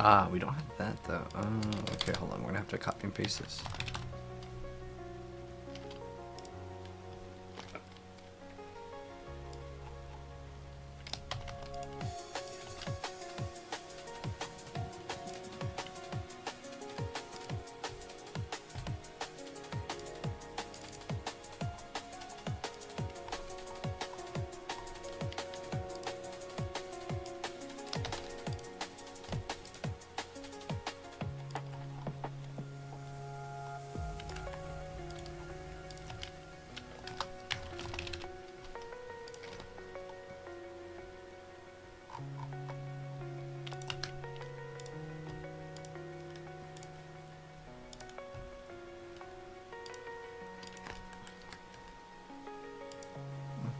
Ah, we don't have that though. Oh, okay, hold on. We're gonna have to copy and paste this.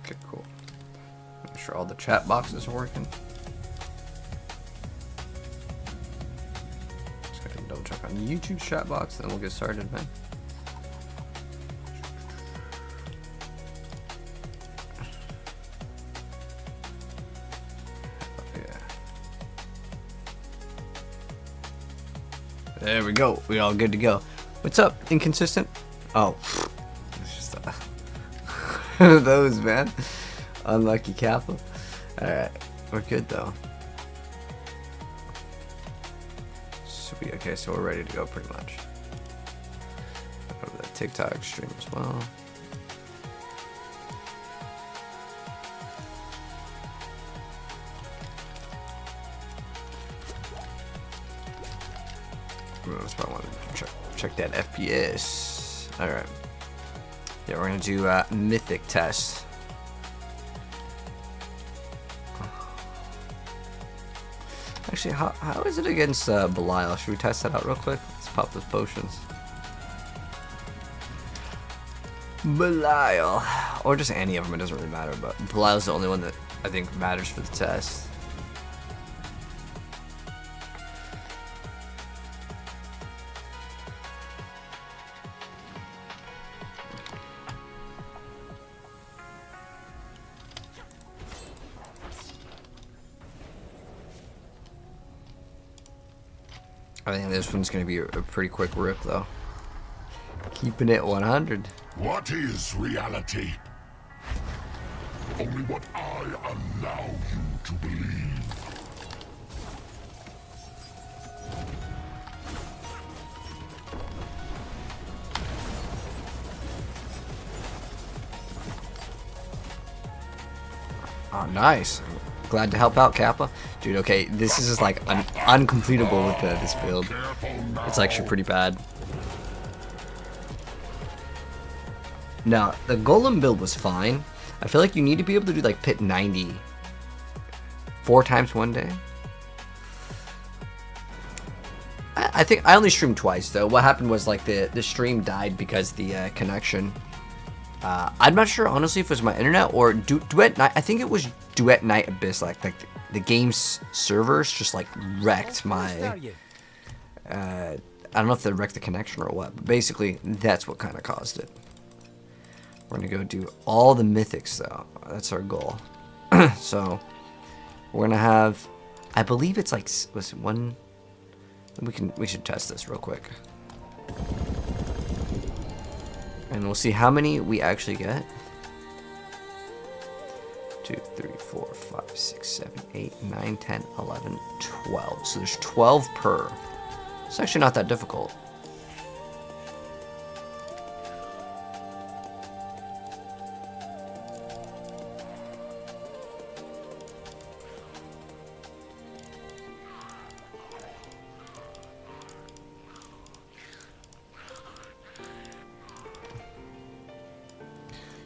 Okay, cool. Make sure all the chat boxes are working. Just gonna double check on the YouTube chat box, then we'll get started, man. Oh, yeah. There we go. We all good to go. What's up, inconsistent? Oh, it's just those, man. Unlucky Kappa. Alright, we're good though. Sweet, okay, so we're ready to go pretty much. Go to that TikTok stream as well. That's what I wanted to check that FPS. Alright. Yeah, we're gonna do Mythic test. Actually, how is it against Belial? Should we test that out real quick? Let's pop those potions. Belial. Or just any of them, it doesn't really matter, but Belial's the only one that I think matters for the test. I think this one's going to be a pretty quick rip, though. Keeping it 100. What is reality? Only what I allow you to believe. Oh, nice. Glad to help out, Kappa. Dude, okay, this is just like uncompletable with this build. It's actually pretty bad. Now, the Golem build was fine. I feel like you need to be able to do like pit 90 4 times one day. I think I only streamed twice though. What happened was like the stream died because the connection. I'm not sure honestly if it was my internet or Duet Night. I think it was Duet Night Abyss. Like the game's servers just like wrecked my. I don't know if they wrecked the connection or what, but basically that's what kind of caused it. We're gonna go do all the mythics though. That's our goal. So we're gonna have, I believe it's like, was it one? We should test this real quick. And we'll see how many we actually get. 2, 3, 4, 5, 6, 7, 8, 9, 10, 11, 12. So there's 12 per. It's actually not that difficult.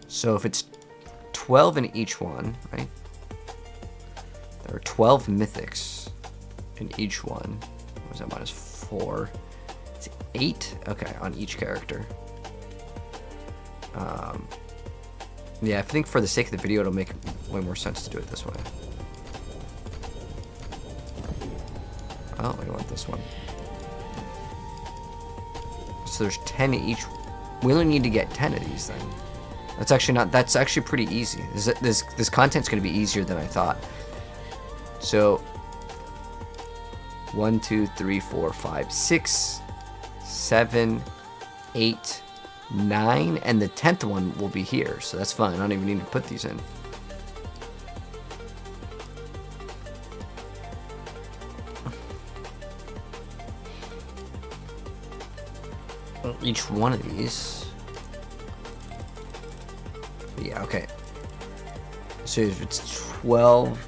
So if it's 12 in each one, right? There are 12 mythics in each one. What was that, minus 4? It's 8? Okay, on each character. Yeah, I think for the sake of the video, it'll make way more sense to do it this way. Oh, I want this one. So there's 10 each. We only need to get 10 of these then. That's actually not. That's actually pretty easy. This content's going to be easier than I thought. So 1, 2, 3, 4, 5, 6, 7, 8, 9, and the 10th one will be here, so that's fine. I don't even need to put these in. Each one of these. Yeah, okay. So if it's 12.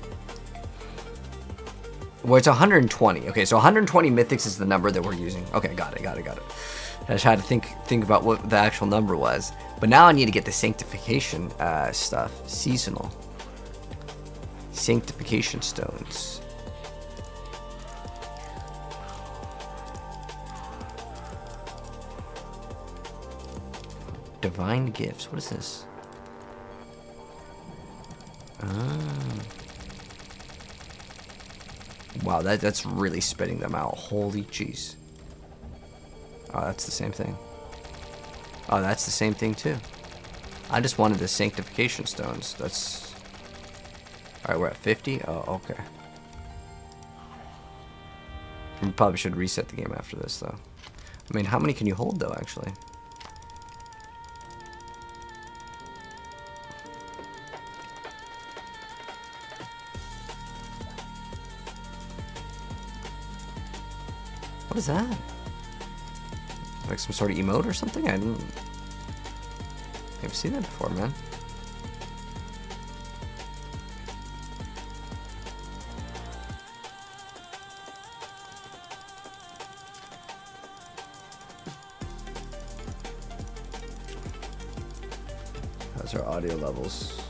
Well, it's 120. Okay, so 120 mythics is the number that we're using. Okay, got it. I just had to think about what the actual number was. But now I need to get the sanctification stuff. Seasonal. Sanctification stones. Divine gifts. What is this? Wow, that's really spitting them out. Holy jeez. Oh, that's the same thing. Oh, that's the same thing too. I just wanted the sanctification stones. That's... Alright, we're at 50? Oh, okay. We probably should reset the game after this, though. I mean, how many can you hold, though, actually? What is that? Like some sort of emote or something? I didn't... I've seen that before, man. How's our audio levels?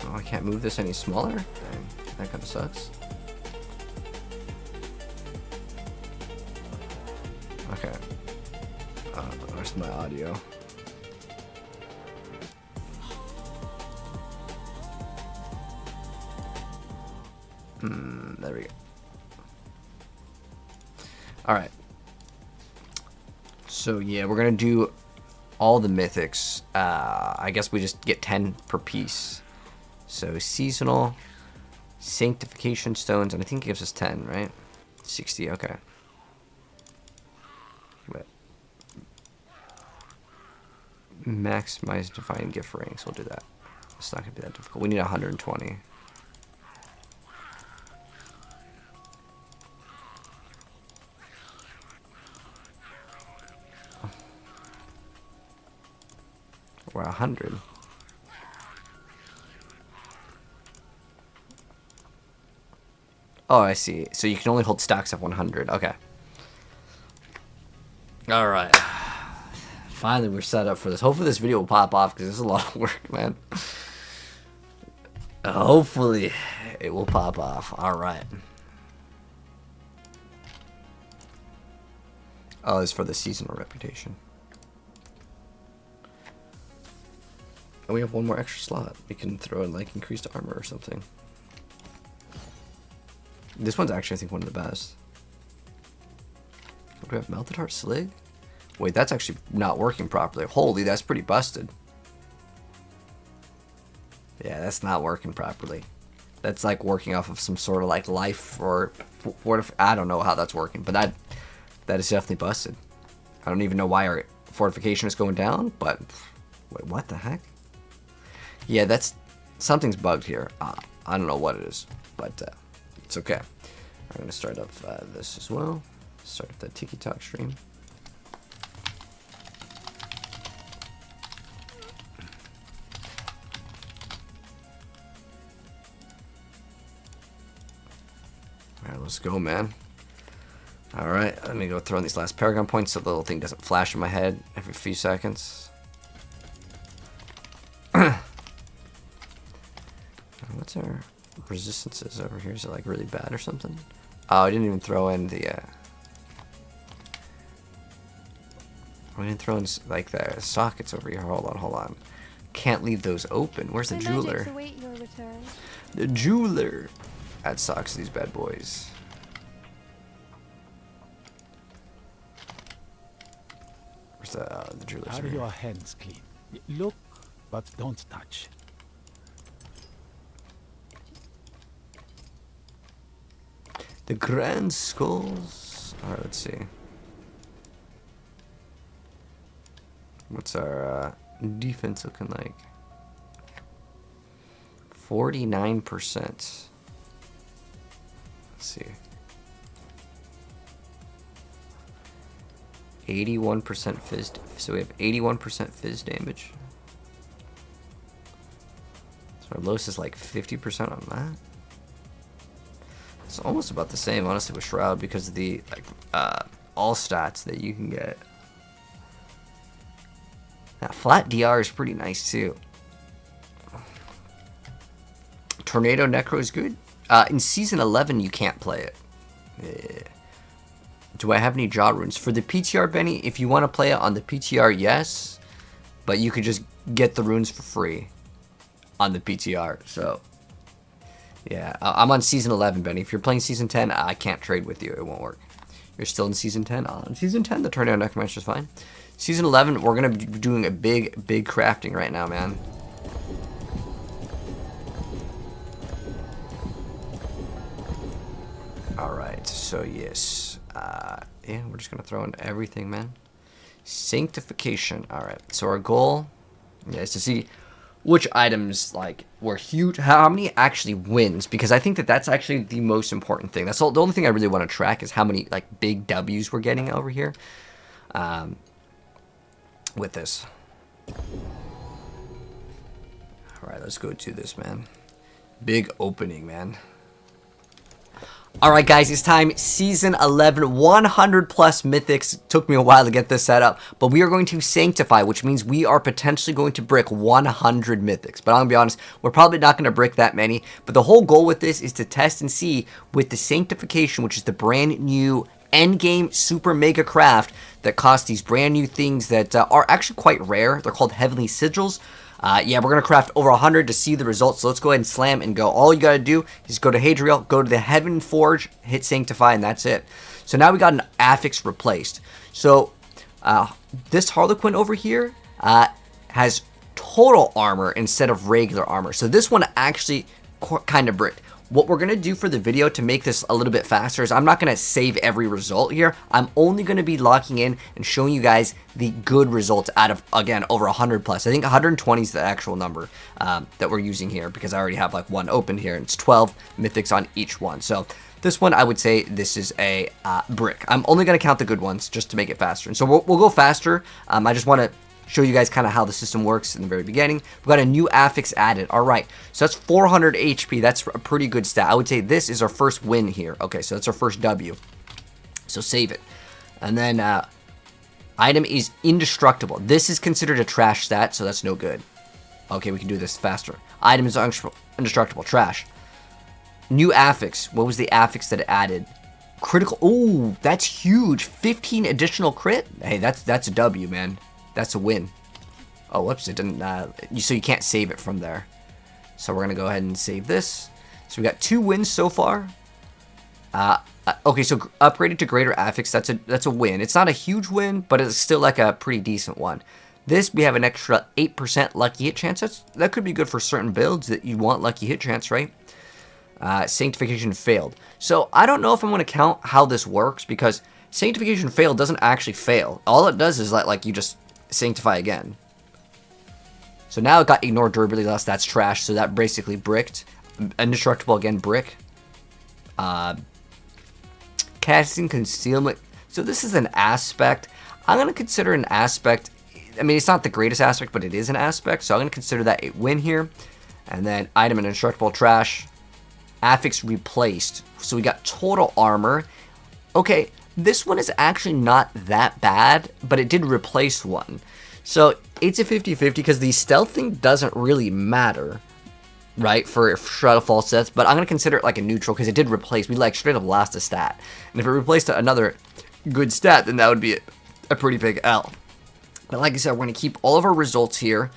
Oh, I can't move this any smaller? Dang, that kind of sucks. Okay. Where's my audio? There we go. Alright. So yeah, we're gonna do all the mythics. I guess we just get 10 per piece. So seasonal, sanctification stones, and I think it gives us 10, right? 60, okay. But maximize divine gift ranks, we'll do that. It's not gonna be that difficult. We need 120. We're 100. Oh, I see. So you can only hold stacks of 100. Okay. All right. Finally, we're set up for this. Hopefully, this video will pop off because this is a lot of work, man. Hopefully, it will pop off. All right. Oh, it's for the seasonal reputation. And we have one more extra slot. We can throw in like increased armor or something. This one's actually, I think, one of the best. Do we have Melted Heart Slig? Wait, that's actually not working properly. Holy, that's pretty busted. Yeah, that's not working properly. That's like working off of some sort of like life or I don't know how that's working, but that is definitely busted. I don't even know why our fortification is going down, but wait, what the heck? Yeah, that's something's bugged here. I don't know what it is, but it's okay. I'm gonna start up this as well. Start up the Tiki Talk stream. All right, let's go, man. All right, let me go throw in these last Paragon points so the little thing doesn't flash in my head every few seconds. What's our resistances over here? Is it like really bad or something? Oh, I didn't even throw in the we didn't throw in like the sockets over here. Hold on. Can't leave those open. Where's the jeweler? The jeweler. That sucks, these bad boys. Where's the jeweler? Are your hands clean? Look, but don't touch. The Grand Skulls. Alright, let's see. What's our defense looking like? 49%. Let's see. 81% fizz. So we have 81% fizz damage. So our lowest is like 50% on that. It's almost about the same, honestly, with Shroud because of the like all stats that you can get. That flat DR is pretty nice too. Tornado Necro is good. In Season 11, you can't play it. Yeah. Do I have any Jaw runes? For the PTR, Benny, if you want to play it on the PTR, yes. But you could just get the runes for free on the PTR. So, yeah. I'm on Season 11, Benny. If you're playing Season 10, I can't trade with you. It won't work. You're still in Season 10? On Season 10, the Tornado Necromancer is fine. Season 11, we're going to be doing a big crafting right now, man. Alright, so yes. Yeah, we're just gonna throw in everything, man. Sanctification. Alright, so our goal is to see which items like were huge, how many actually wins, because I think that that's actually the most important thing. That's the only thing I really want to track is how many like big W's we're getting over here with this. Alright, let's go to this, man. Big opening, man. Alright guys, it's time. Season 11, 100 plus mythics. Took me a while to get this set up, but we are going to sanctify, which means we are potentially going to brick 100 mythics. But I'm going to be honest, we're probably not going to brick that many, but the whole goal with this is to test and see with the sanctification, which is the brand new endgame super mega craft that costs these brand new things that are actually quite rare. They're called heavenly sigils. Yeah, we're going to craft over 100 to see the results. So let's go ahead and slam and go. All you got to do is go to Hydra, go to the Heaven Forge, hit Sanctify, and that's it. So now we got an affix replaced. So this Harlequin over here has total armor instead of regular armor. So this one actually kind of bricked. What we're going to do for the video to make this a little bit faster is I'm not going to save every result here. I'm only going to be locking in and showing you guys the good results out of, again, over 100 plus. I think 120 is the actual number that we're using here because I already have like one open here. And it's 12 mythics on each one. So this one, I would say this is a brick. I'm only going to count the good ones just to make it faster. And so we'll go faster. I just want to show you guys kind of how the system works in the very beginning. We've got a new affix added. All right, so that's 400 HP. That's a pretty good stat. I would say this is our first win here. Okay, so that's our first W. So save it. And then item is indestructible. This is considered a trash stat, so that's no good. Okay, we can do this faster. Item is indestructible. Trash. New affix. What was the affix that it added? Critical. Oh, that's huge. 15 additional crit. Hey, that's a W, man. That's a win. Oh, whoops, it didn't, so you can't save it from there. So we're going to go ahead and save this. So we got 2 wins so far. Okay, so upgraded to greater affix, that's a win. It's not a huge win, but it's still like a pretty decent one. This, we have an extra 8% lucky hit chance. That could be good for certain builds that you want lucky hit chance, right? Sanctification failed. So I don't know if I'm going to count how this works because sanctification failed doesn't actually fail. All it does is like you just sanctify again. So now it got ignored durability loss. That's trash. So that basically bricked. Indestructible again, brick. Casting concealment. So this is an aspect. I'm going to consider an aspect. I mean, it's not the greatest aspect, but it is an aspect. So I'm going to consider that a win here. And then item and indestructible, trash. Affix replaced. So we got total armor. Okay. This one is actually not that bad, but it did replace one. So it's a 50-50 because the stealth thing doesn't really matter, right, for Shroud of False sets, but I'm going to consider it like a neutral because it did replace. We like straight up lost a stat. And if it replaced another good stat, then that would be a pretty big L. But like I said, we're going to keep all of our results here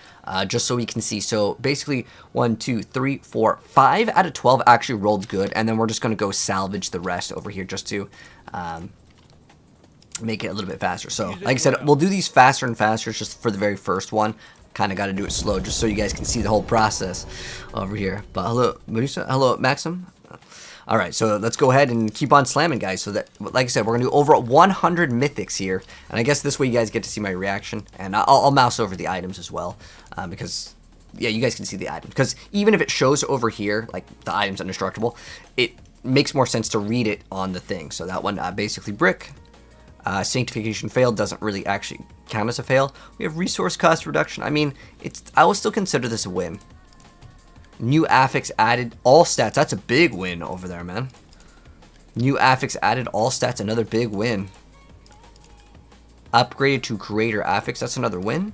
just so we can see. So basically 1, 2, 3, 4, 5 out of 12 actually rolled good. And then we're just going to go salvage the rest over here just to make it a little bit faster. So like I said, we'll do these faster and faster just for the very first one. Kind of got to do it slow just so you guys can see the whole process over here. But hello, Medusa. Hello, Maxim. All right, so let's go ahead and keep on slamming, guys. So that, like I said, we're gonna do over 100 mythics here, and I guess this way you guys get to see my reaction, and I'll mouse over the items as well, because yeah, you guys can see the items. Because even if it shows over here, like the item's indestructible, it makes more sense to read it on the thing. So that one, basically brick. Sanctification failed doesn't really actually count as a fail. We have resource cost reduction. I mean, I will still consider this a win. New affix added all stats. That's a big win over there, man. New affix added all stats. Another big win. Upgraded to greater affix. That's another win.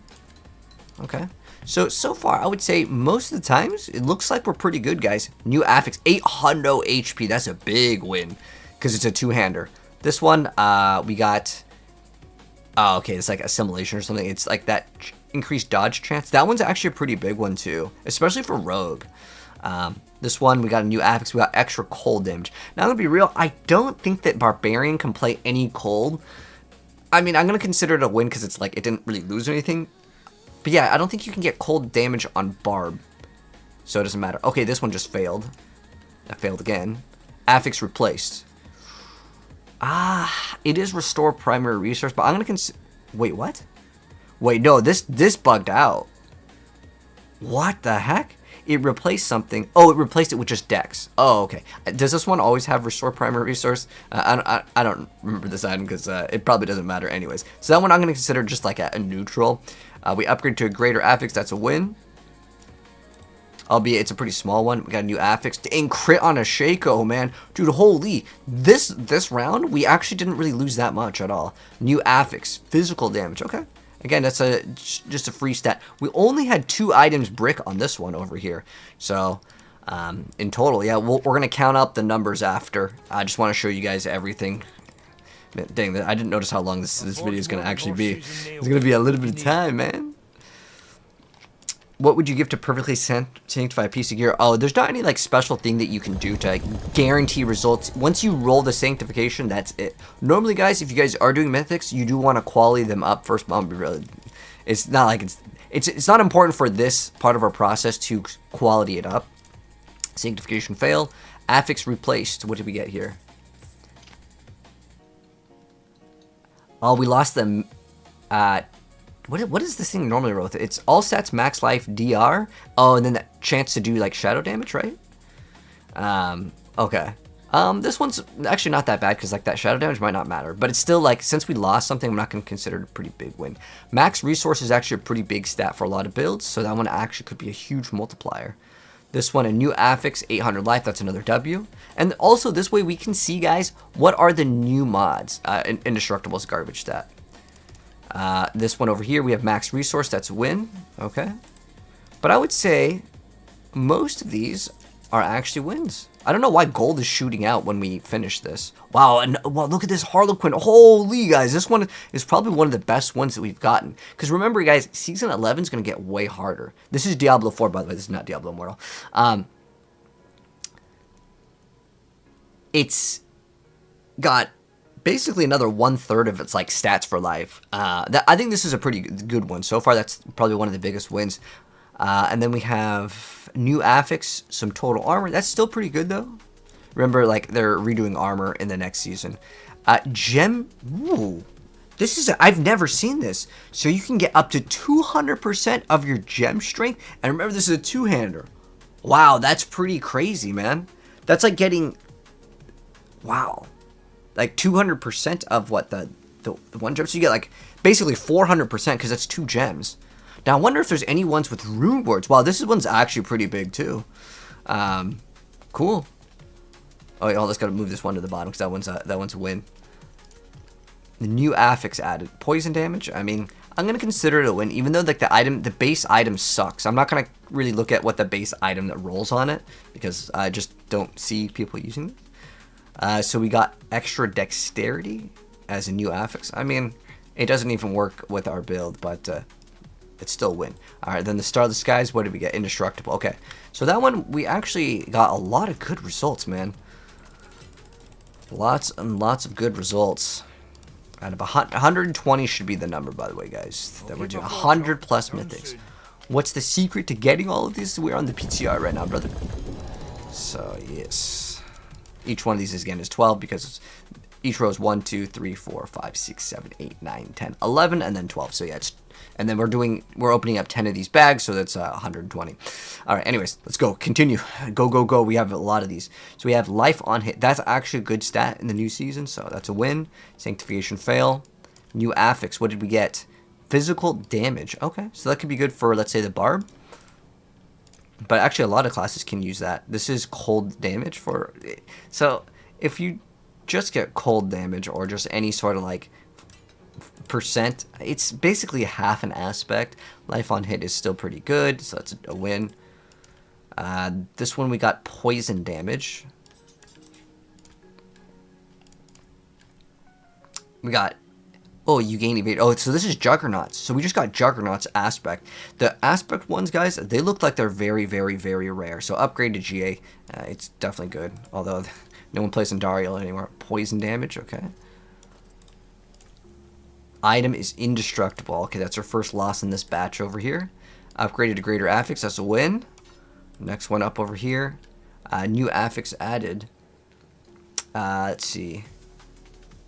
Okay. So far, I would say most of the times, it looks like we're pretty good, guys. New affix. 800 HP. That's a big win. Because it's a two-hander. This one, we got... Oh, okay. It's like assimilation or something. It's like that... increased dodge chance. That one's actually a pretty big one too, especially for rogue. This one, we got a new affix. We got extra cold damage. Now, I'm gonna be real, I don't think that barbarian can play any cold. I mean, I'm gonna consider it a win because it's like it didn't really lose anything, but yeah, I don't think you can get cold damage on barb, so it doesn't matter. Okay, this one just failed. That failed again. Affix replaced. It is restore primary resource, but I'm gonna wait, what? Wait, no, this bugged out. What the heck? It replaced something. Oh, it replaced it with just Dex. Oh, okay. Does this one always have restore primary resource? I don't remember this item because it probably doesn't matter anyways. So that one I'm going to consider just like a neutral. We upgrade to a greater affix. That's a win. Albeit it's a pretty small one. We got a new affix. And crit on a Shaco, man. Dude, holy. This round, we actually didn't really lose that much at all. New affix. Physical damage. Okay. Again, that's just a free stat. We only had 2 items brick on this one over here. So, in total, yeah, we're going to count up the numbers after. I just want to show you guys everything. Dang, I didn't notice how long this video is going to actually be. It's going to be a little bit of time, man. What would you give to perfectly sanctify a piece of gear? Oh, there's not any like special thing that you can do to like, guarantee results. Once you roll the sanctification, that's it. Normally, guys, if you guys are doing mythics, you do want to quality them up first. Really, it's not like it's not important for this part of our process to quality it up. Sanctification failed. Affix replaced. What did we get here? Oh, we lost them. What is this thing normally roll with? It's all stats, max life, DR. Oh, and then that chance to do like shadow damage, right? Okay. This one's actually not that bad because like that shadow damage might not matter, but it's still like since we lost something, I'm not going to consider it a pretty big win. Max resource is actually a pretty big stat for a lot of builds, so that one actually could be a huge multiplier. This one, a new affix, 800 life. That's another W. And also this way we can see, guys, what are the new mods. Indestructible's garbage stat. This one over here, we have max resource. That's a win. Okay. But I would say most of these are actually wins. I don't know why gold is shooting out when we finish this. Wow, and well, look at this Harlequin. Holy, guys, this one is probably one of the best ones that we've gotten. Because remember, guys, Season 11 is going to get way harder. This is Diablo 4, by the way. This is not Diablo Immortal. It's got basically another 1/3 of its like stats for life. I think this is a pretty good one. So far, that's probably one of the biggest wins. And then we have new affix, some total armor. That's still pretty good though. Remember, like they're redoing armor in the next season. Gem. Ooh, this is I've never seen this. So you can get up to 200% of your gem strength. And remember, this is a two-hander. Wow, that's pretty crazy, man. That's like getting. Wow, like 200% of what the one gem. So you get like basically 400% because that's 2 gems. Now, I wonder if there's any ones with rune boards. Wow, this one's actually pretty big, too. Cool. Oh, yeah, let's gotta move this one to the bottom, because that one's a win. The new affix added. Poison damage? I mean, I'm gonna consider it a win, even though like the base item sucks. I'm not gonna really look at what the base item that rolls on it, because I just don't see people using it. So we got extra dexterity as a new affix. I mean, it doesn't even work with our build, but... it's still a win. Alright, then the Star of the Skies, what did we get? Indestructible. Okay. So that one, we actually got a lot of good results, man. Lots and lots of good results. Out of 120 should be the number, by the way, guys. That we're doing 100 plus mythics. What's the secret to getting all of these? We're on the PTR right now, brother. So, yes. each one of these is, again, is 12 because each row is 1, 2, 3, 4, 5, 6, 7, 8, 9, 10, 11, and then 12. So yeah, and then we're opening up 10 of these bags, so that's 120. All right, anyways, let's go. Continue. Go, go, go. We have a lot of these. So we have life on hit. That's actually a good stat in the new season, so that's a win. Sanctification fail. New affix. What did we get? Physical damage. Okay, so that could be good for, let's say, the barb. But actually, a lot of classes can use that. This is cold damage for... So, if you just get cold damage or just any sort of, like, percent, it's basically half an aspect. Life on hit is still pretty good, so that's a win. This one we got poison damage. We got... Oh, you gain evade. Oh, so this is Juggernauts. So we just got Juggernauts aspect. The aspect ones, guys, they look like they're very, very, very rare. So upgrade to GA. It's definitely good. Although no one plays Andariel anymore. Poison damage. Okay. Item is indestructible. Okay, that's our first loss in this batch over here. Upgraded to greater affix. That's a win. Next one up over here. New affix added. Let's see.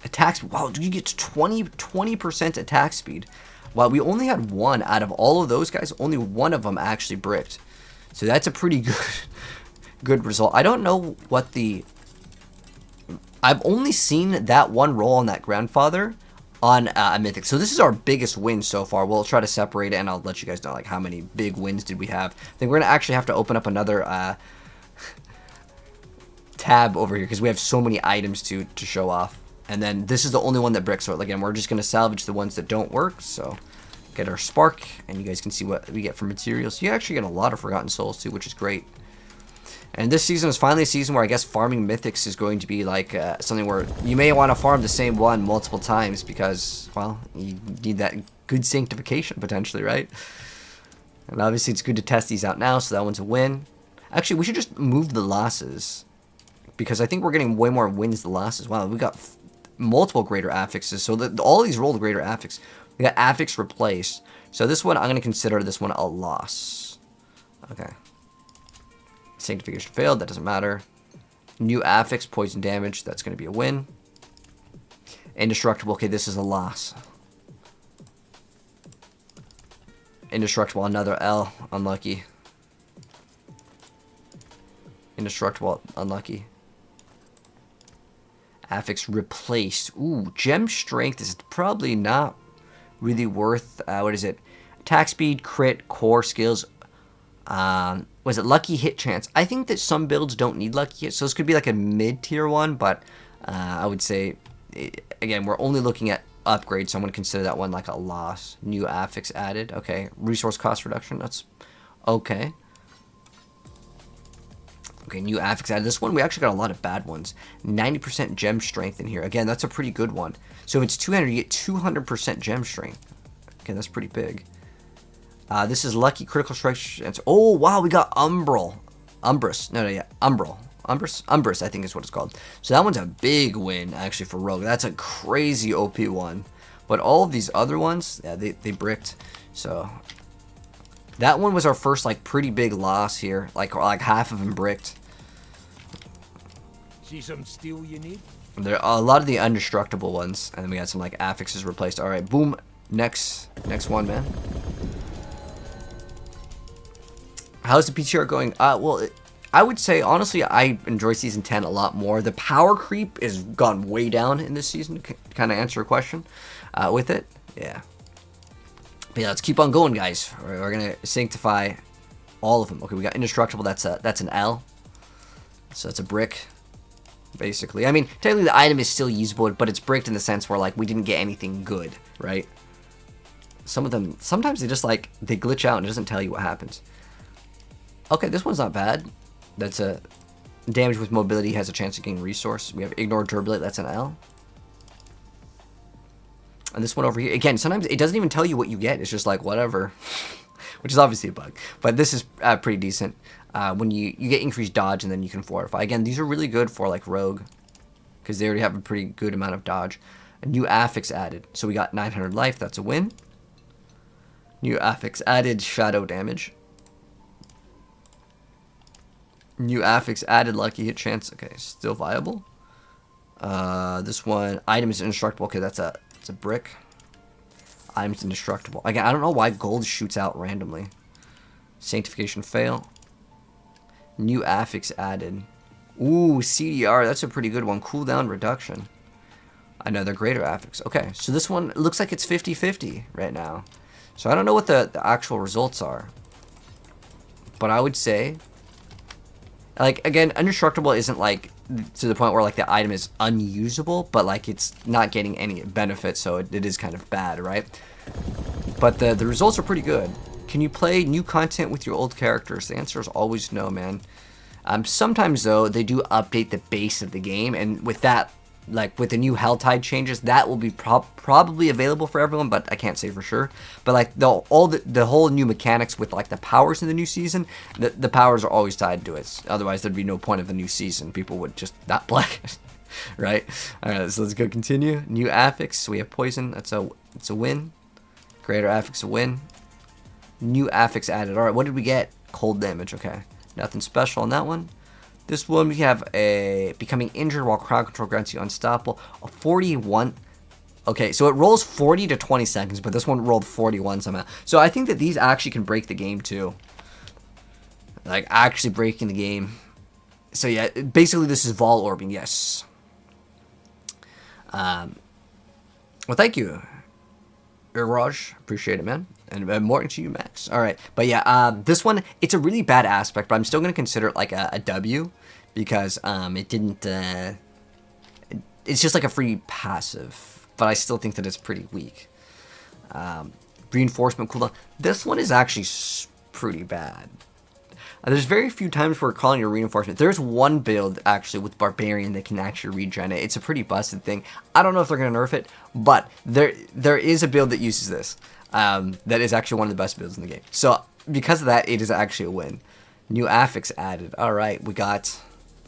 Attack speed. Wow, you get 20% attack speed. Wow, we only had one out of all of those guys. Only one of them actually bricked. So that's a pretty good result. I don't know what the... I've only seen that one roll on that grandfather on a Mythic. So this is our biggest win so far. We'll try to separate it, and I'll let you guys know like how many big wins did we have. I think we're going to actually have to open up another tab over here because we have so many items to show off. And then this is the only one that bricks. So again, we're just going to salvage the ones that don't work. So get our spark, and you guys can see what we get for materials. You actually get a lot of Forgotten Souls too, which is great. And this season is finally a season where I guess farming mythics is going to be like something where you may want to farm the same one multiple times because, well, you need that good sanctification potentially, right? And obviously it's good to test these out now, so that one's a win. Actually, we should just move the losses because I think we're getting way more wins than losses. Wow, we got multiple greater affixes, so all these roll the greater affix. We got affix replaced, so this one I'm going to consider this one a loss. Okay, sanctification failed, that doesn't matter. New affix, poison damage, that's going to be a win. Indestructible, okay, this is a loss. Indestructible, another L, unlucky. Indestructible, unlucky. Affix replaced. Ooh, gem strength is probably not really worth, what is it? Attack speed, crit, core skills. Was it lucky hit chance? I think that some builds don't need lucky hit, so this could be like a mid-tier one, but I would say, again, we're only looking at upgrades, so I'm going to consider that one like a loss. New affix added. Okay, resource cost reduction. That's okay. Okay, new affix added. This one, we actually got a lot of bad ones. 90% gem strength in here. Again, that's a pretty good one. So if it's 200, you get 200% gem strength. Okay, that's pretty big. This is lucky critical strike. Oh, wow, we got Umbral. Umbrus. No, yeah, Umbral. Umbrus, I think is what it's called. So that one's a big win, actually, for Rogue. That's a crazy OP one. But all of these other ones, yeah, they bricked. So that one was our first, like, pretty big loss here. Like half of them bricked. See some steel you need? There are a lot of the indestructible ones. And then we got some, like, affixes replaced. All right, boom. Next one, man. How's the PTR going? Well, I would say, honestly, I enjoy Season 10 a lot more. The power creep has gone way down in this season, to kind of answer a question with it. Yeah. But yeah, let's keep on going, guys. We're going to sanctify all of them. Okay, we got indestructible. That's an L. So that's a brick, basically. I mean, technically the item is still usable, but it's bricked in the sense where, like, we didn't get anything good, right? Some of them, sometimes they just, like, they glitch out and it doesn't tell you what happens. Okay, this one's not bad. That's a damage with mobility, has a chance to gain resource. We have ignore durability, that's an L. And this one over here, again, sometimes it doesn't even tell you what you get. It's just like, whatever. Which is obviously a bug. But this is pretty decent. When you get increased dodge and then you can fortify. Again, these are really good for like rogue. Because they already have a pretty good amount of dodge. A new affix added. So we got 900 life, that's a win. New affix added, shadow damage. New affix added, lucky hit chance. Okay, still viable. This one, item is indestructible. Okay, it's a brick. Item's indestructible. Again, I don't know why gold shoots out randomly. Sanctification fail. New affix added. Ooh, CDR, that's a pretty good one. Cooldown reduction. Another greater affix. Okay, so this one looks like it's 50-50 right now. So I don't know what the actual results are. But I would say, like, again, indestructible isn't like to the point where like the item is unusable, but like it's not getting any benefit, so it is kind of bad, right? But the results are pretty good. Can you play new content with your old characters? The answer is always no, man. Sometimes though, they do update the base of the game, and with that, like with the new Helltide changes, that will be probably available for everyone, but I can't say for sure. But like the whole new mechanics with like the powers in the new season, the powers are always tied to it. Otherwise, there'd be no point of the new season. People would just not play it, right? All right, so let's go continue. New affix. So we have poison. It's a win. Greater affix, a win. New affix added. All right, what did we get? Cold damage. Okay, nothing special on that one. This one, we have a becoming injured while crowd control grants you unstoppable. A 41. Okay, so it rolls 40 to 20 seconds, but this one rolled 41 somehow. So I think that these actually can break the game too. Like actually breaking the game. So yeah, basically this is Vol Orbing, yes. Well, thank you, Raj. Appreciate it, man. And more to you, Max. All right. But yeah, this one, it's a really bad aspect, but I'm still going to consider it like a W because it didn't... it's just like a free passive, but I still think that it's pretty weak. Reinforcement cooldown. This one is actually pretty bad. There's very few times where calling a reinforcement. There's one build actually with Barbarian that can actually regen it. It's a pretty busted thing. I don't know if they're going to nerf it, but there is a build that uses this. That is actually one of the best builds in the game. So because of that, it is actually a win. New affix added. All right, we got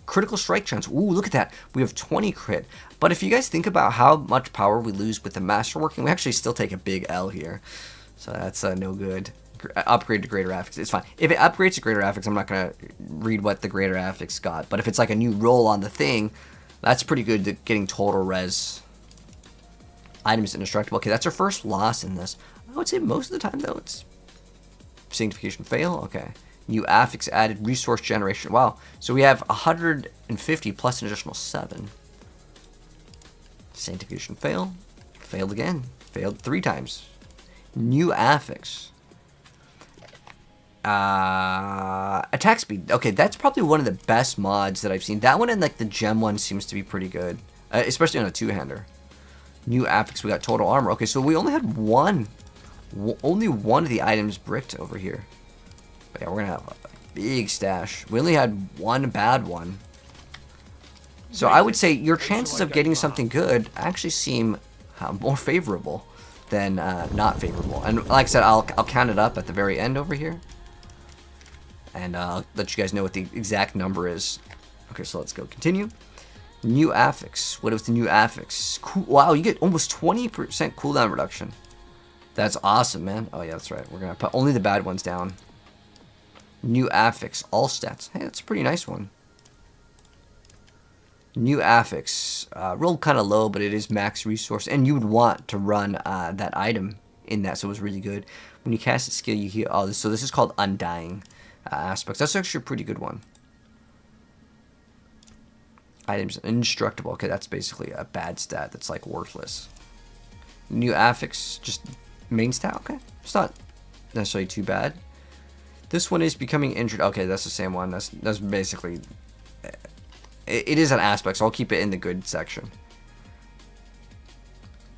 critical strike chance. Ooh, look at that. We have 20 crit. But if you guys think about how much power we lose with the masterworking, we actually still take a big L here. So that's no good. Upgrade to greater affix. It's fine. If it upgrades to greater affix, I'm not going to read what the greater affix got. But if it's like a new roll on the thing, that's pretty good at getting total res. Items indestructible. Okay, that's our first loss in this. I would say most of the time, though, it's sanctification fail. Okay. New affix added, resource generation. Wow. So we have 150 plus an additional 7. Sanctification fail. Failed again. Failed 3 times. New affix. Attack speed. Okay, that's probably one of the best mods that I've seen. That one and like the gem one seems to be pretty good. Especially on a 2-hander. New affix. We got total armor. Okay, so we only had only one of the items bricked over here. But yeah, we're gonna have a big stash. We only had one bad one. So I would say your chances of getting something good actually seem more favorable than not favorable. And like I said, I'll count it up at the very end over here. And I'll let you guys know what the exact number is. Okay, so let's go continue. New affix. What was the new affix? Cool. Wow, you get almost 20% cooldown reduction. That's awesome, man. Oh, yeah, that's right. We're going to put only the bad ones down. New affix. All stats. Hey, that's a pretty nice one. New affix. Rolled kind of low, but it is max resource. And you would want to run that item in that, so it was really good. When you cast a skill, you heal. Oh, so this is called Undying aspects. That's actually a pretty good one. Items indestructible. Okay, that's basically a bad stat that's like worthless. New affix. Just... main stat, okay. It's not necessarily too bad. This one is becoming injured. Okay, that's the same one. That's basically... It is an aspect, so I'll keep it in the good section.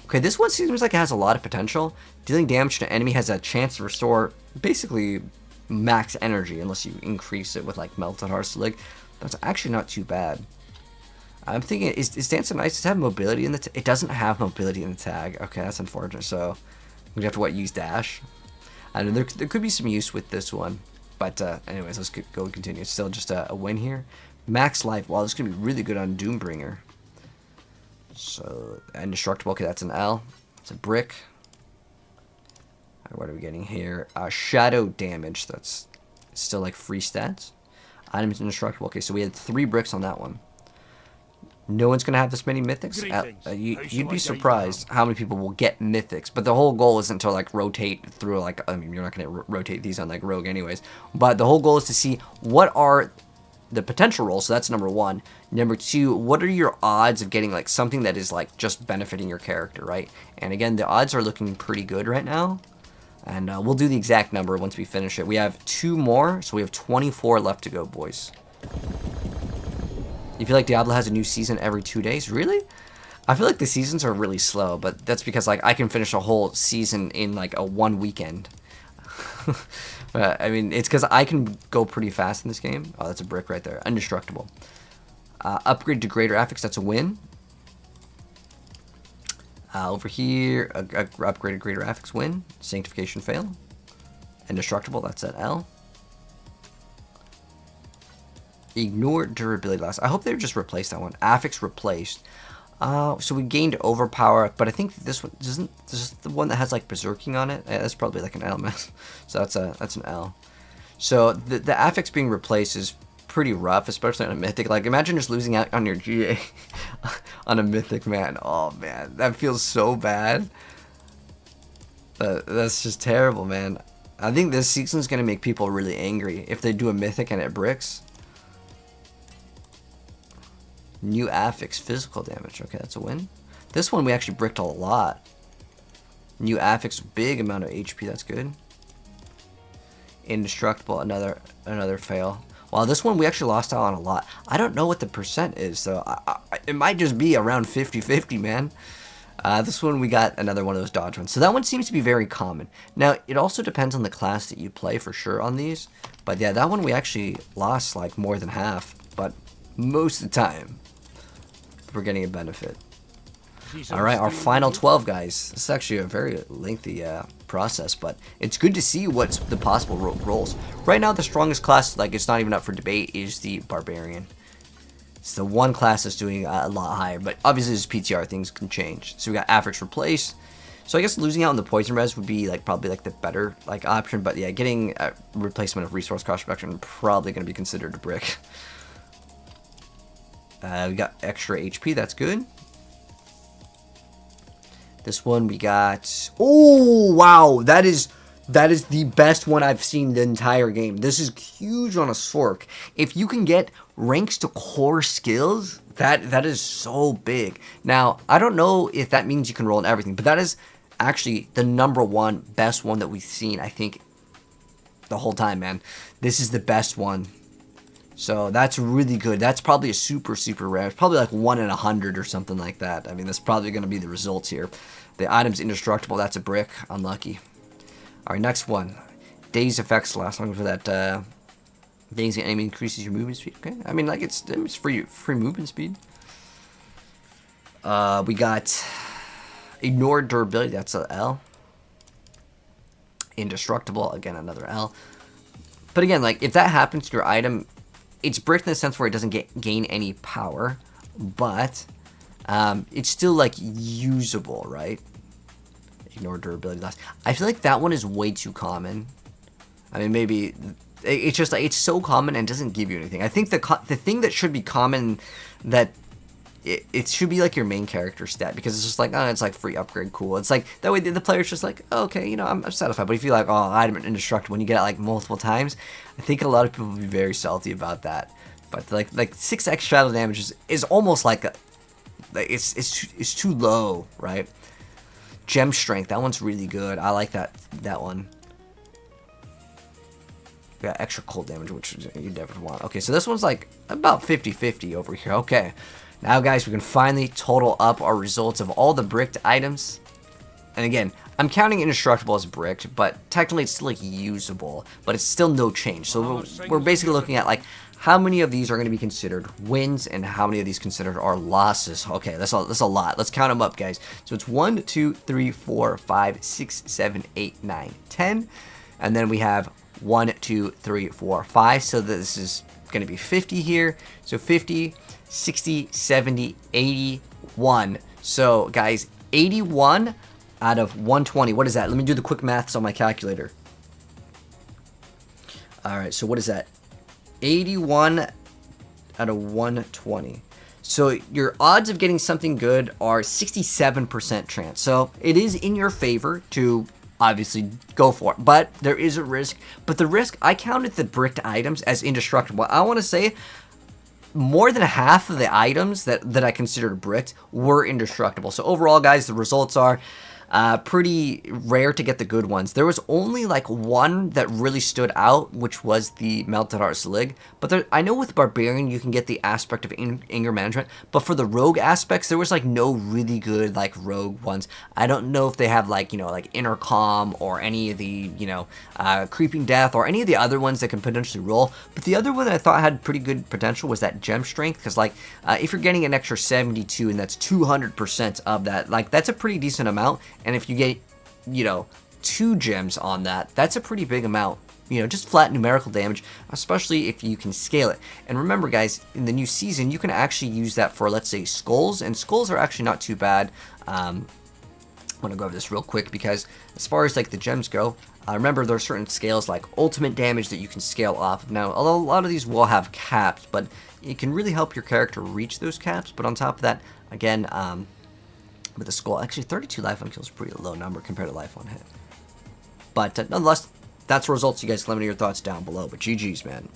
Okay, this one seems like it has a lot of potential. Dealing damage to an enemy has a chance to restore basically max energy, unless you increase it with like Melted Heart Slig. That's actually not too bad. I'm thinking, is Dancer nice? Does it have mobility in the... it doesn't have mobility in the tag. Okay, that's unfortunate, so... we have to, use dash? I don't know, there could be some use with this one. But, anyways, let's go and continue. It's still just a win here. Max life. Wow, this is going to be really good on Doombringer. So, indestructible. Okay, that's an L. It's a brick. What are we getting here? Shadow damage. That's still, like, free stats. Items indestructible. Okay, so we had 3 bricks on that one. No one's going to have this many mythics. You'd be surprised how many people will get mythics. But the whole goal isn't to like rotate through like, I mean, you're not going to rotate these on like rogue anyways. But the whole goal is to see what are the potential rolls. So that's number 1. Number 2, what are your odds of getting like something that is like just benefiting your character, right? And again, the odds are looking pretty good right now. And we'll do the exact number once we finish it. We have 2 more, so we have 24 left to go, boys. You feel like Diablo has a new season every 2 days? Really? I feel like the seasons are really slow, but that's because like I can finish a whole season in like a 1 weekend. I mean, it's because I can go pretty fast in this game. Oh, that's a brick right there. Indestructible. Upgrade to greater affix, that's a win. Over here, upgraded greater affix win. Sanctification fail. Indestructible, that's an L. Ignore durability loss. I hope they just replaced that one. Affix replaced. So we gained overpower, but I think this one isn't. This is the one that has like berserking on it. Yeah, that's probably like an L mess. So that's an L. So the affix being replaced is pretty rough, especially on a mythic. Like imagine just losing out on your GA on a mythic, man. Oh man, that feels so bad. That's just terrible, man. I think this season's gonna make people really angry if they do a mythic and it bricks. New affix, physical damage. Okay, that's a win. This one we actually bricked a lot. New affix, big amount of HP. That's good. Indestructible, another fail. Wow, this one we actually lost out on a lot. I don't know what the percent is, so it might just be around 50-50, man. This one we got another one of those dodge ones. So that one seems to be very common. Now, it also depends on the class that you play for sure on these. But yeah, that one we actually lost like more than half. But most of the time, we're getting a benefit. Alright, our final 12, guys. This is actually a very lengthy process, but it's good to see what's the possible roles. Right now, the strongest class, like it's not even up for debate, is the Barbarian. It's the one class that's doing a lot higher, but obviously this PTR, things can change. So we got affix replaced. So I guess losing out on the poison res would be like probably like the better like option, but yeah, getting a replacement of resource cost reduction probably going to be considered a brick. We got extra HP, that's good. This one we got, oh wow, that is the best one I've seen the entire game. This is huge on a Sorc. If you can get ranks to core skills, that is so big. Now, I don't know if that means you can roll in everything, but that is actually the #1 best one that we've seen, I think, the whole time, man. This is the best one. So that's really good. That's probably a super rare. It's probably like 1 in 100 or something like that. I mean, that's probably going to be the results here. The item's indestructible. That's a brick. Unlucky. All right, next one. Daze effects last long for that. Dazing enemy increases your movement speed. Okay, I mean, like it's free movement speed. We got ignore durability. That's a L. Indestructible. Again, another L. But again, like if that happens to your item, it's bricked in the sense where it doesn't gain any power, but it's still like usable, right? Ignore durability loss. I feel like that one is way too common. I mean, maybe it's just like it's so common and doesn't give you anything. I think the thing that should be common, that it should be like your main character stat, because it's just like, oh, it's like free upgrade, cool. It's like that way the player's just like, oh, okay, you know, I'm satisfied. But if you like, oh, item indestructible, when you get it like multiple times, I think a lot of people will be very salty about that. But like 6x shadow damage is almost like it's too low, right? Gem strength, that one's really good. I like that one. We got extra cold damage, which you never want. Okay, so this one's like about 50-50 over here. Okay, now guys, we can finally total up our results of all the bricked items. And again, I'm counting indestructible as bricked, but technically it's still like usable, but it's still no change. So we're basically looking at like how many of these are going to be considered wins and how many of these considered are losses. Okay, that's a lot. Let's count them up, guys. So it's 1, 2, 3, 4, 5, 6, 7, 8, 9, 10. And then we have 1, 2, 3, 4, 5. So this is going to be 50 here. So 50, 60, 70, 81. So guys, 81 out of 120. What is that? Let me do the quick maths on my calculator. All right, so what is that? 81 out of 120. So your odds of getting something good are 67% chance. So it is in your favor to obviously go for it, but there is a risk. But the risk, I counted the bricked items as indestructible. I want to say more than half of the items that I considered bricked were indestructible. So overall, guys, the results are pretty rare to get the good ones. There was only like one that really stood out, which was the Melted Heart Slig. But I know with Barbarian you can get the aspect of anger management, but for the rogue aspects there was like no really good like rogue ones. I don't know if they have like, you know, like intercom or any of the, you know, creeping death or any of the other ones that can potentially roll. But the other one that I thought had pretty good potential was that gem strength, because like if you're getting an extra 72 and that's 200% of that, like that's a pretty decent amount. And if you get, you know, 2 gems on that, that's a pretty big amount. You know, just flat numerical damage, especially if you can scale it. And remember, guys, in the new season, you can actually use that for, let's say, skulls. And skulls are actually not too bad. I want to go over this real quick because as far as, like, the gems go, remember there are certain scales like ultimate damage that you can scale off. Now, a lot of these will have caps, but it can really help your character reach those caps. But on top of that, again, with the skull, actually 32 life on kill is a pretty low number compared to life on hit. But nonetheless, that's the results. You guys let me know your thoughts down below. But GG's, man.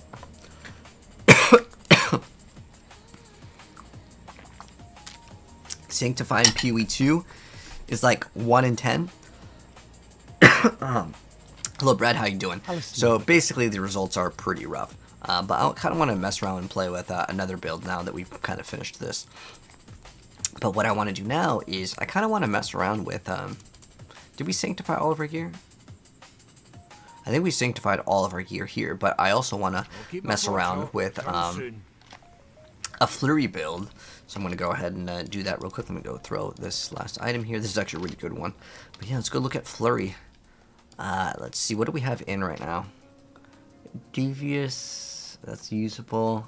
Sanctifying PoE 2 is like 1 in 10. Hello, Brad. How you doing? So basically, the results are pretty rough. But I kind of want to mess around and play with another build now that we've kind of finished this. But what I want to do now is I kind of want to mess around with, did we sanctify all of our gear? I think we sanctified all of our gear here, but I also want to mess around with a Flurry build. So I'm going to go ahead and do that real quick. Let me go throw this last item here. This is actually a really good one. But yeah, let's go look at Flurry. Let's see, what do we have in right now? Devious, that's usable.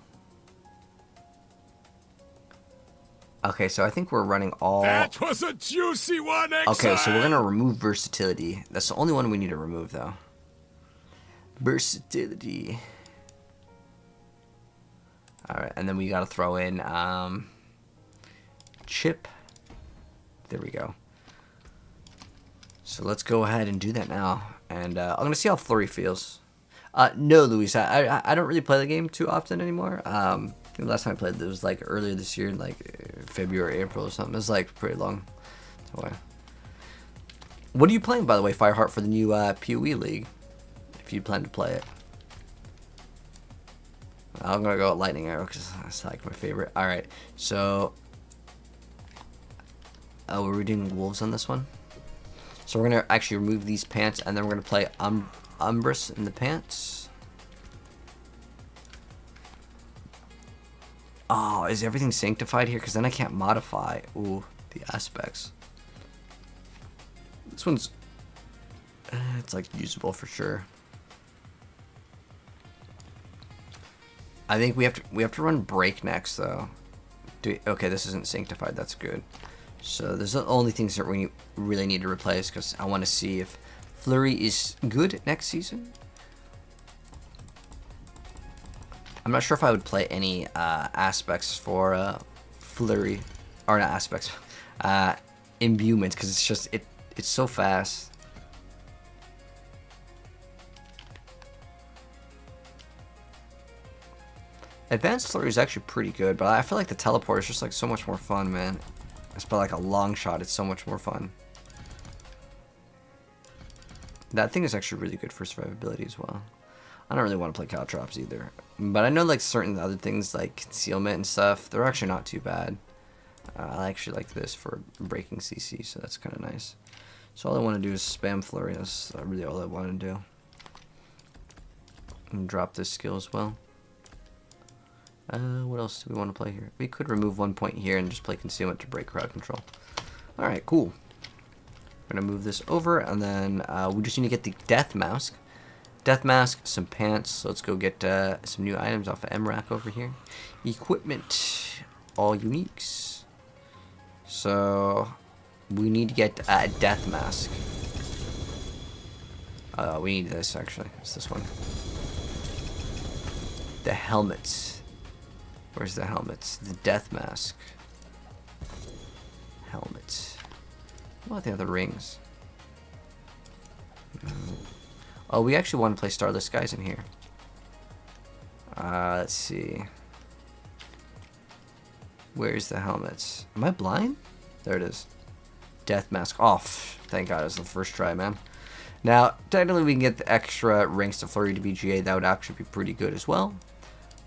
Okay, so I think we're running all... That was a juicy one, Exile! Okay, so we're going to remove versatility. That's the only one we need to remove, though. Versatility. Alright, and then we got to throw in chip. There we go. So let's go ahead and do that now. And I'm going to see how Flurry feels. No, Luis, I don't really play the game too often anymore. I think the last time I played it was like earlier this year, like February, April or something. It was like pretty long. What are you playing, by the way, Fireheart, for the new PoE League? If you plan to play it. I'm going to go with Lightning Arrow because that's like my favorite. Alright, so... Oh, we're doing Wolves on this one? So we're going to actually remove these pants, and then we're going to play Umbrus in the pants. Oh, is everything sanctified here? Because then I can't modify, the aspects. This one's... it's like usable for sure. I think we have to run break next though. Okay, this isn't sanctified. That's good. So there's the only things that we really need to replace because I want to see if Flurry is good next season. I'm not sure if I would play any aspects for Flurry, or not aspects, imbuement, because it's just it's so fast. Advanced Flurry is actually pretty good, but I feel like the teleport is just like so much more fun, man. It's by like a long shot, it's so much more fun. That thing is actually really good for survivability as well. I don't really want to play Caltrops either. But I know like certain other things like concealment and stuff, they're actually not too bad. I actually like this for breaking CC, so that's kind of nice. So all I want to do is spam Flurry, that's really all I want to do. And drop this skill as well. What else do we want to play here? We could remove 1 point here and just play concealment to break crowd control. Alright, cool. We're going to move this over, and then we just need to get the Death Mask. Death Mask, some pants. So let's go get some new items off of MRAC over here. Equipment, all uniques. So we need to get a Death Mask. We need this, actually. It's this one. The helmets. Where's the helmets? The death mask. Helmets. What about the other rings? Oh, we actually want to play Starless Skies in here. Let's see. Where's the helmets? Am I blind? There it is. Death mask. Oh, thank God it was the first try, man. Now, technically we can get the extra ranks to Flurry to BGA. That would actually be pretty good as well.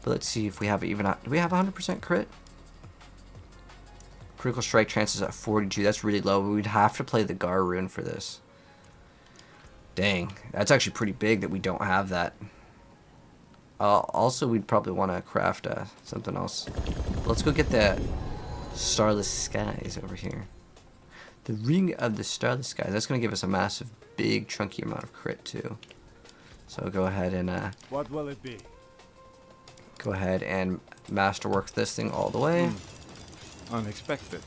But let's see if we have even... Do we have 100% crit? Critical strike chances at 42. That's really low. We'd have to play the Gar rune for this. Dang. That's actually pretty big that we don't have that. Also, we'd probably want to craft something else. Let's go get the Starless Skies over here. The Ring of the Starless Skies. That's going to give us a massive, big, chunky amount of crit, too. So go ahead and... what will it be? Go ahead and masterwork this thing all the way. Unexpected.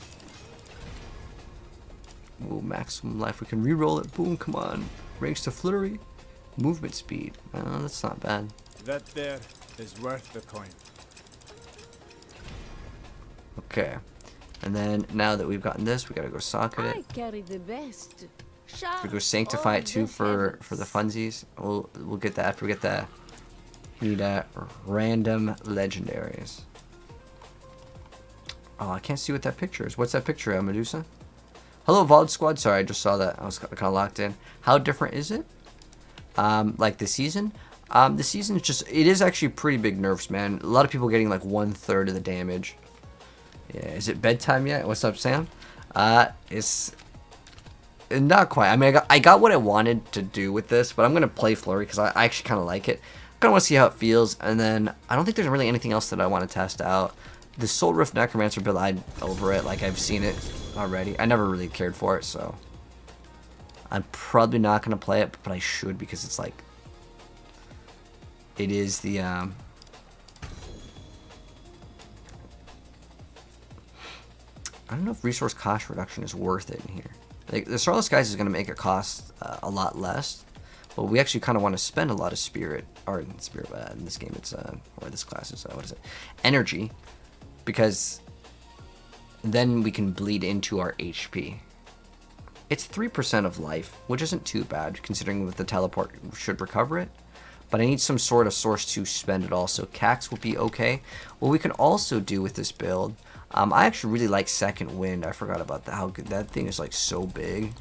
Ooh, maximum life. We can re-roll it. Boom, come on. Ranks to Flurry. Movement speed. Oh, that's not bad. That there is worth the coin. Okay. And then, now that we've gotten this, we gotta go socket it. I carry the best. We go sanctify it too for the funsies. We'll get that after we get that. We need random legendaries. Oh, I can't see what that picture is. What's that picture, Medusa? Hello, VOD Squad. Sorry, I just saw that. I was kind of locked in. How different is it? Like the season? The season is just... It is actually pretty big nerfs, man. A lot of people getting like 1/3 of the damage. Yeah, is it bedtime yet? What's up, Sam? It's... Not quite. I mean, I got what I wanted to do with this, but I'm going to play Flurry because I actually kind of like it. I kind of want to see how it feels, and then I don't think there's really anything else that I want to test out. The Soul Rift Necromancer build, I'm over it. Like, I've seen it already. I never really cared for it, so... I'm probably not going to play it, but I should because it's like... It is the, I don't know if resource cost reduction is worth it in here. Like, the Starless Skies is going to make it cost a lot less, but we actually kind of want to spend a lot of spirit, or in this game it's, or this class is, what is it? Energy, because then we can bleed into our HP. It's 3% of life, which isn't too bad, considering with the teleport should recover it. But I need some sort of source to spend it all, so Cax will be okay. What we can also do with this build, I actually really like Second Wind. I forgot about that, how good that thing is, like, so big.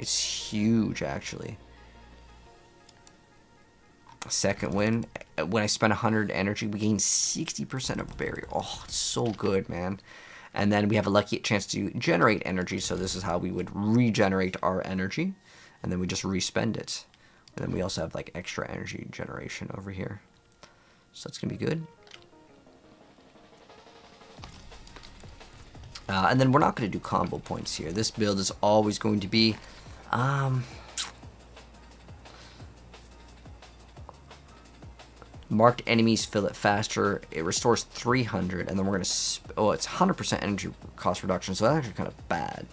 It's huge, actually. Second Wind, when I spend 100 energy, we gain 60% of barrier. Oh, it's so good, man. And then we have a lucky chance to generate energy, so this is how we would regenerate our energy. And then we just respend it. And then we also have like extra energy generation over here. So that's going to be good. And then we're not going to do combo points here. This build is always going to be... marked enemies fill it faster. It restores 300, and then we're going to... Oh, it's 100% energy cost reduction, so that's actually kind of bad.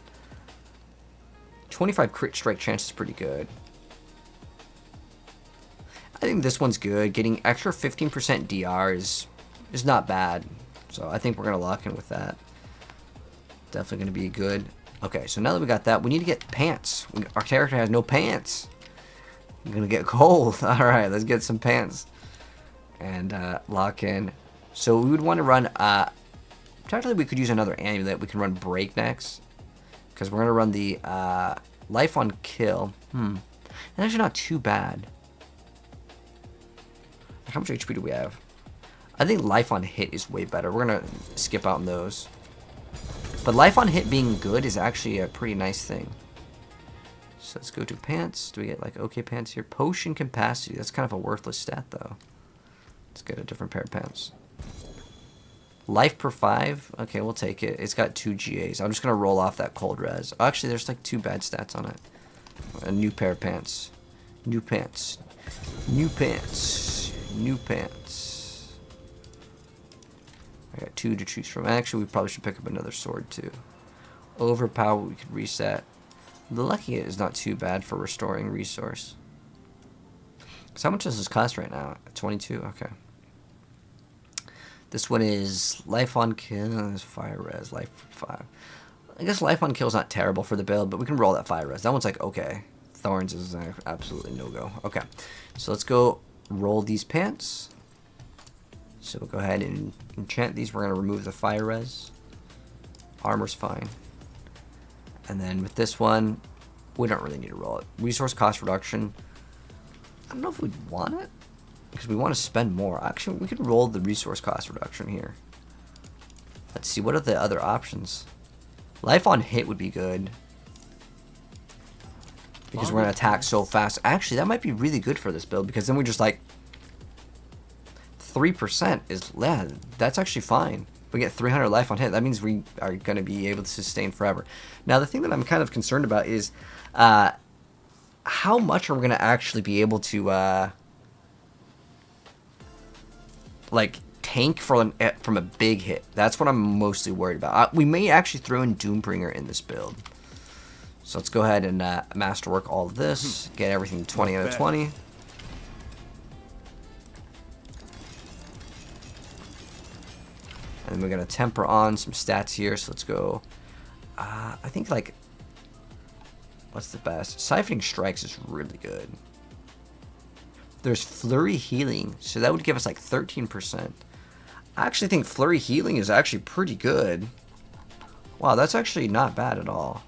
25 crit strike chance is pretty good. I think this one's good. Getting extra 15% DR is not bad. So I think we're going to lock in with that. Definitely going to be good. Okay, so now that we got that, we need to get pants. Our character has no pants. I'm going to get cold. Alright, let's get some pants. And lock in. So we would want to run... technically, we could use another amulet. We can run breaknecks. Because we're going to run the life on kill. That's actually not too bad. How much HP do we have? I think life on hit is way better. We're going to skip out on those. But life on hit being good is actually a pretty nice thing. So let's go to pants. Do we get like okay pants here? Potion capacity. That's kind of a worthless stat though. Let's get a different pair of pants. Life per 5. Okay, we'll take it. It's got 2 GAs. I'm just going to roll off that cold res. Oh, actually, there's like 2 bad stats on it. A new pair of pants. New pants. New pants. New pants. I got 2 to choose from. Actually, we probably should pick up another sword too. Overpower, we could reset. The lucky is not too bad for restoring resource. So how much does this cost right now? 22? Okay. This one is life on kill, fire res, life 5. I guess life on kill is not terrible for the build, but we can roll that fire res. That one's like, okay. Thorns is absolutely no-go. Okay, so let's go roll these pants. So we'll go ahead and enchant these. We're going to remove the fire res. Armor's fine. And then with this one, we don't really need to roll it. Resource cost reduction. I don't know if we'd want it, because we want to spend more. Actually, we could roll the resource cost reduction here. Let's see, what are the other options? Life on hit would be good, because we're going to attack so fast. Actually, that might be really good for this build, because then we just like 3% is, yeah, that's actually fine. We get 300 life on hit. That means we are going to be able to sustain forever. Now, the thing that I'm kind of concerned about is how much are we going to actually be able to like tank from a big hit. That's what I'm mostly worried about. We may actually throw in Doombringer in this build. So let's go ahead and masterwork all of this. Get everything 20 out of 20. And we're going to temper on some stats here. So let's go. I think like, what's the best? Siphoning Strikes is really good. There's Flurry Healing, so that would give us like 13%. I actually think Flurry Healing is actually pretty good. Wow, that's actually not bad at all.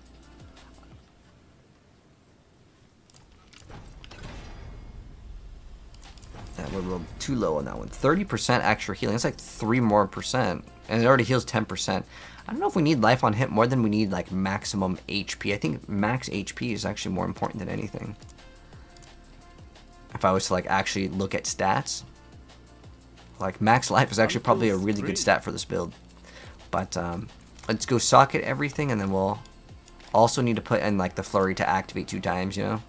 That would roll too low on that one. 30% extra healing. That's like 3 more percent. And it already heals 10%. I don't know if we need life on hit more than we need like maximum HP. I think max HP is actually more important than anything. If I was to like actually look at stats, like max life is actually probably a really good stat for this build. But let's go socket everything, and then we'll also need to put in like the flurry to activate 2 times, you know.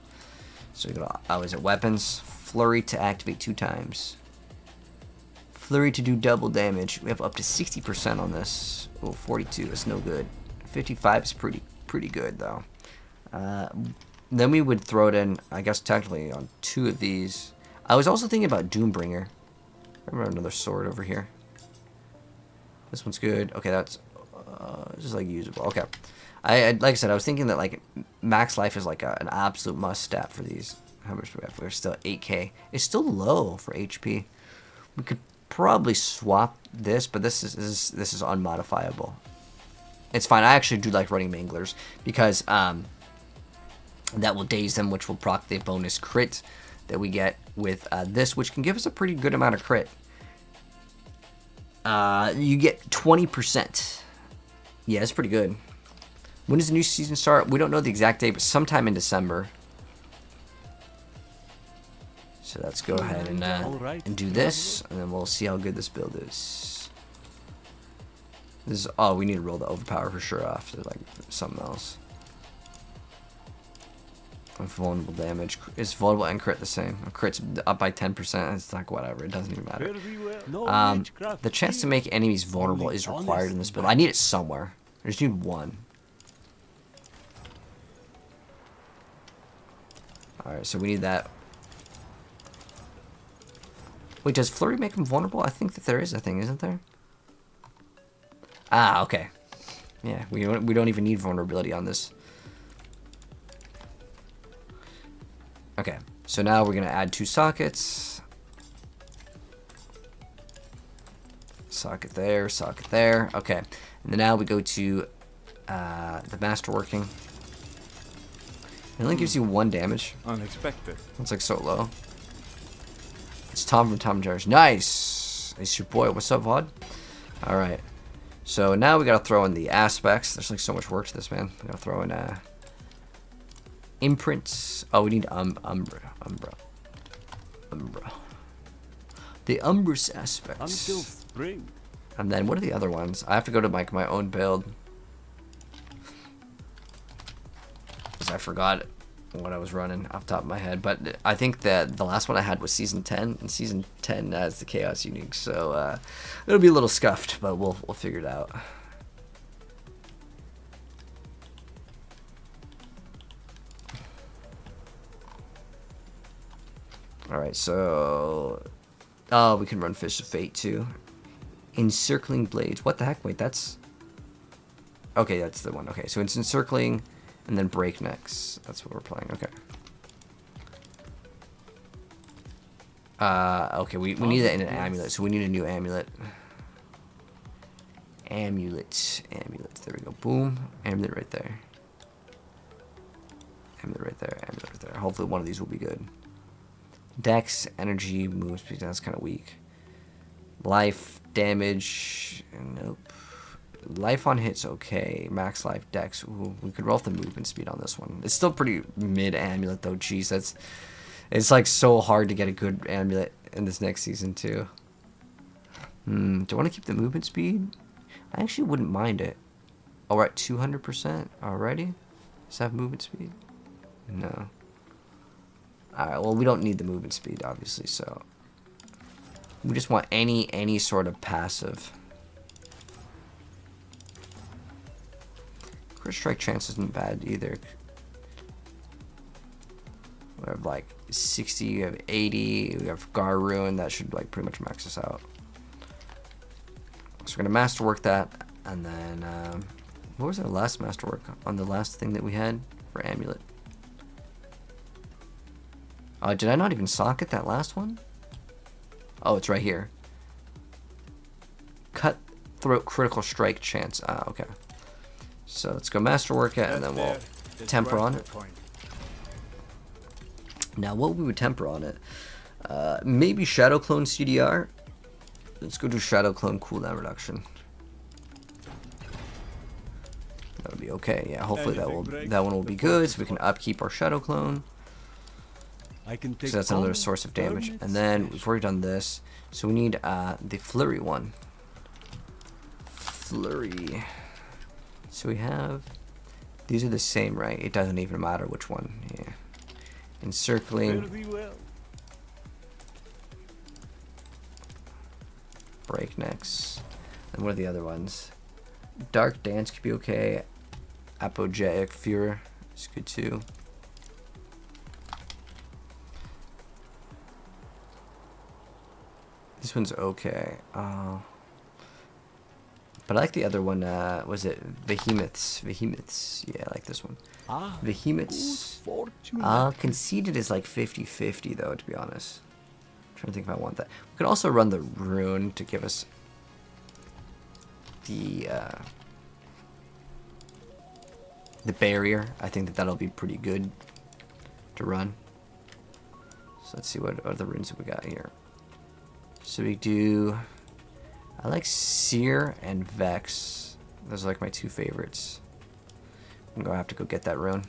So we go, is it weapons? Flurry to activate 2 times. Flurry to do double damage. We have up to 60% on this. Oh, 42 is no good. 55 is pretty good though. Then we would throw it in, I guess technically on 2 of these. I was also thinking about Doombringer. I remember another sword over here. This one's good. Okay, that's just like usable. Okay, like I said, I was thinking that like max life is like an absolute must stat for these. How much do we have? We're still 8k. It's still low for HP. We could probably swap this, but this is unmodifiable. It's fine. I actually do like running Manglers because that will daze them, which will proc the bonus crit that we get with this, which can give us a pretty good amount of crit. You get 20%. Yeah, it's pretty good. When does the new season start? We don't know the exact date, but sometime in December. So let's go ahead and do this, and then we'll see how good this build is. This is, oh, we need to roll the overpower for sure off to like something else. Vulnerable damage. Is vulnerable and crit the same? Crit's up by 10%. It's like whatever. It doesn't even matter. The chance to make enemies vulnerable is required in this build. I need it somewhere. I just need 1. Alright, so we need that. Wait, does Flurry make him vulnerable? I think that there is a thing, isn't there? Ah, okay. Yeah, we don't even need vulnerability on this. Okay, so now we're gonna add 2 sockets. Socket there, socket there. Okay, and then now we go to the masterworking. It only gives you 1 damage. Unexpected. That's like so low. It's Tom from Tom and Jerry's. Nice! It's your boy. What's up, VOD? Alright. So now we gotta throw in the aspects. There's like so much work to this, man. We gotta throw in imprints. Oh, we need Umbra. The Umbrous aspects. Until spring. And then what are the other ones? I have to go to my own build. Because I forgot what I was running off the top of my head. But I think that the last one I had was Season 10. And Season 10 has the Chaos Unique. So it'll be a little scuffed, but we'll figure it out. Alright, so... Oh, we can run Fish of Fate too. Encircling blades. What the heck? Wait, that's... Okay, that's the one. Okay, so it's encircling and then breaknecks. That's what we're playing. Okay. Okay, we need that in an amulet, so we need a new amulet. Amulet. There we go. Boom. Amulet right there. Amulet right there. Amulet right there. Hopefully one of these will be good. Dex, energy, movement speed. That's kind of weak. Life, damage. Nope. Life on hits, okay. Max life, dex. Ooh, we could roll off the movement speed on this one. It's still pretty mid amulet though. Jeez, it's like so hard to get a good amulet in this next season too. Do I want to keep the movement speed? I actually wouldn't mind it. Oh, we're at 200% already? Does that have movement speed? No. Alright, well we don't need the movement speed obviously, so we just want any sort of passive. Crit strike chance isn't bad either. We have like 60, we have 80, we have Gar Ruin, that should like pretty much max us out. So we're gonna masterwork that, and then what was our last masterwork on the last thing that we had for amulet? Did I not even socket that last one? Oh, it's right here. Cutthroat critical strike chance. Okay. So let's go masterwork it, and then we'll temper on it. Now, what we would temper on it? Maybe Shadow Clone CDR. Let's go do Shadow Clone cooldown reduction. That'll be okay. Yeah, hopefully that one will be good, so we can upkeep our Shadow Clone. So that's another source of damage. And then we've already done this, so we need the Flurry one. Flurry. So we have, these are the same, right? It doesn't even matter which one. Yeah. Encircling. Breaknecks. And what are the other ones? Dark Dance could be okay. Apogeic Fury is good too. This one's okay. But I like the other one. Was it Behemoths? Behemoths. Yeah, I like this one. Behemoths. Conceded is like 50-50 though, to be honest. I'm trying to think if I want that. We could also run the Rune to give us the barrier. I think that'll be pretty good to run. So let's see what other runes that we got here. So we do, I like Seer and Vex. Those are like my two favorites. I'm gonna have to go get that rune.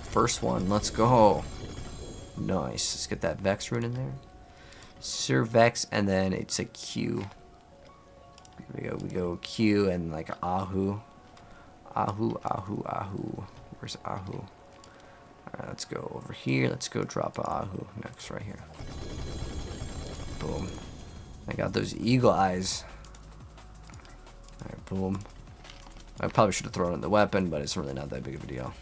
First one, let's go. Nice, let's get that Vex rune in there. Seer Vex, and then it's a Q. Here we go Q and like Ahu. Ahu. Where's Ahu? Alright, let's go over here. Let's go drop a Ahu next right here. Boom. I got those eagle eyes. Alright, boom. I probably should have thrown in the weapon, but it's really not that big of a deal.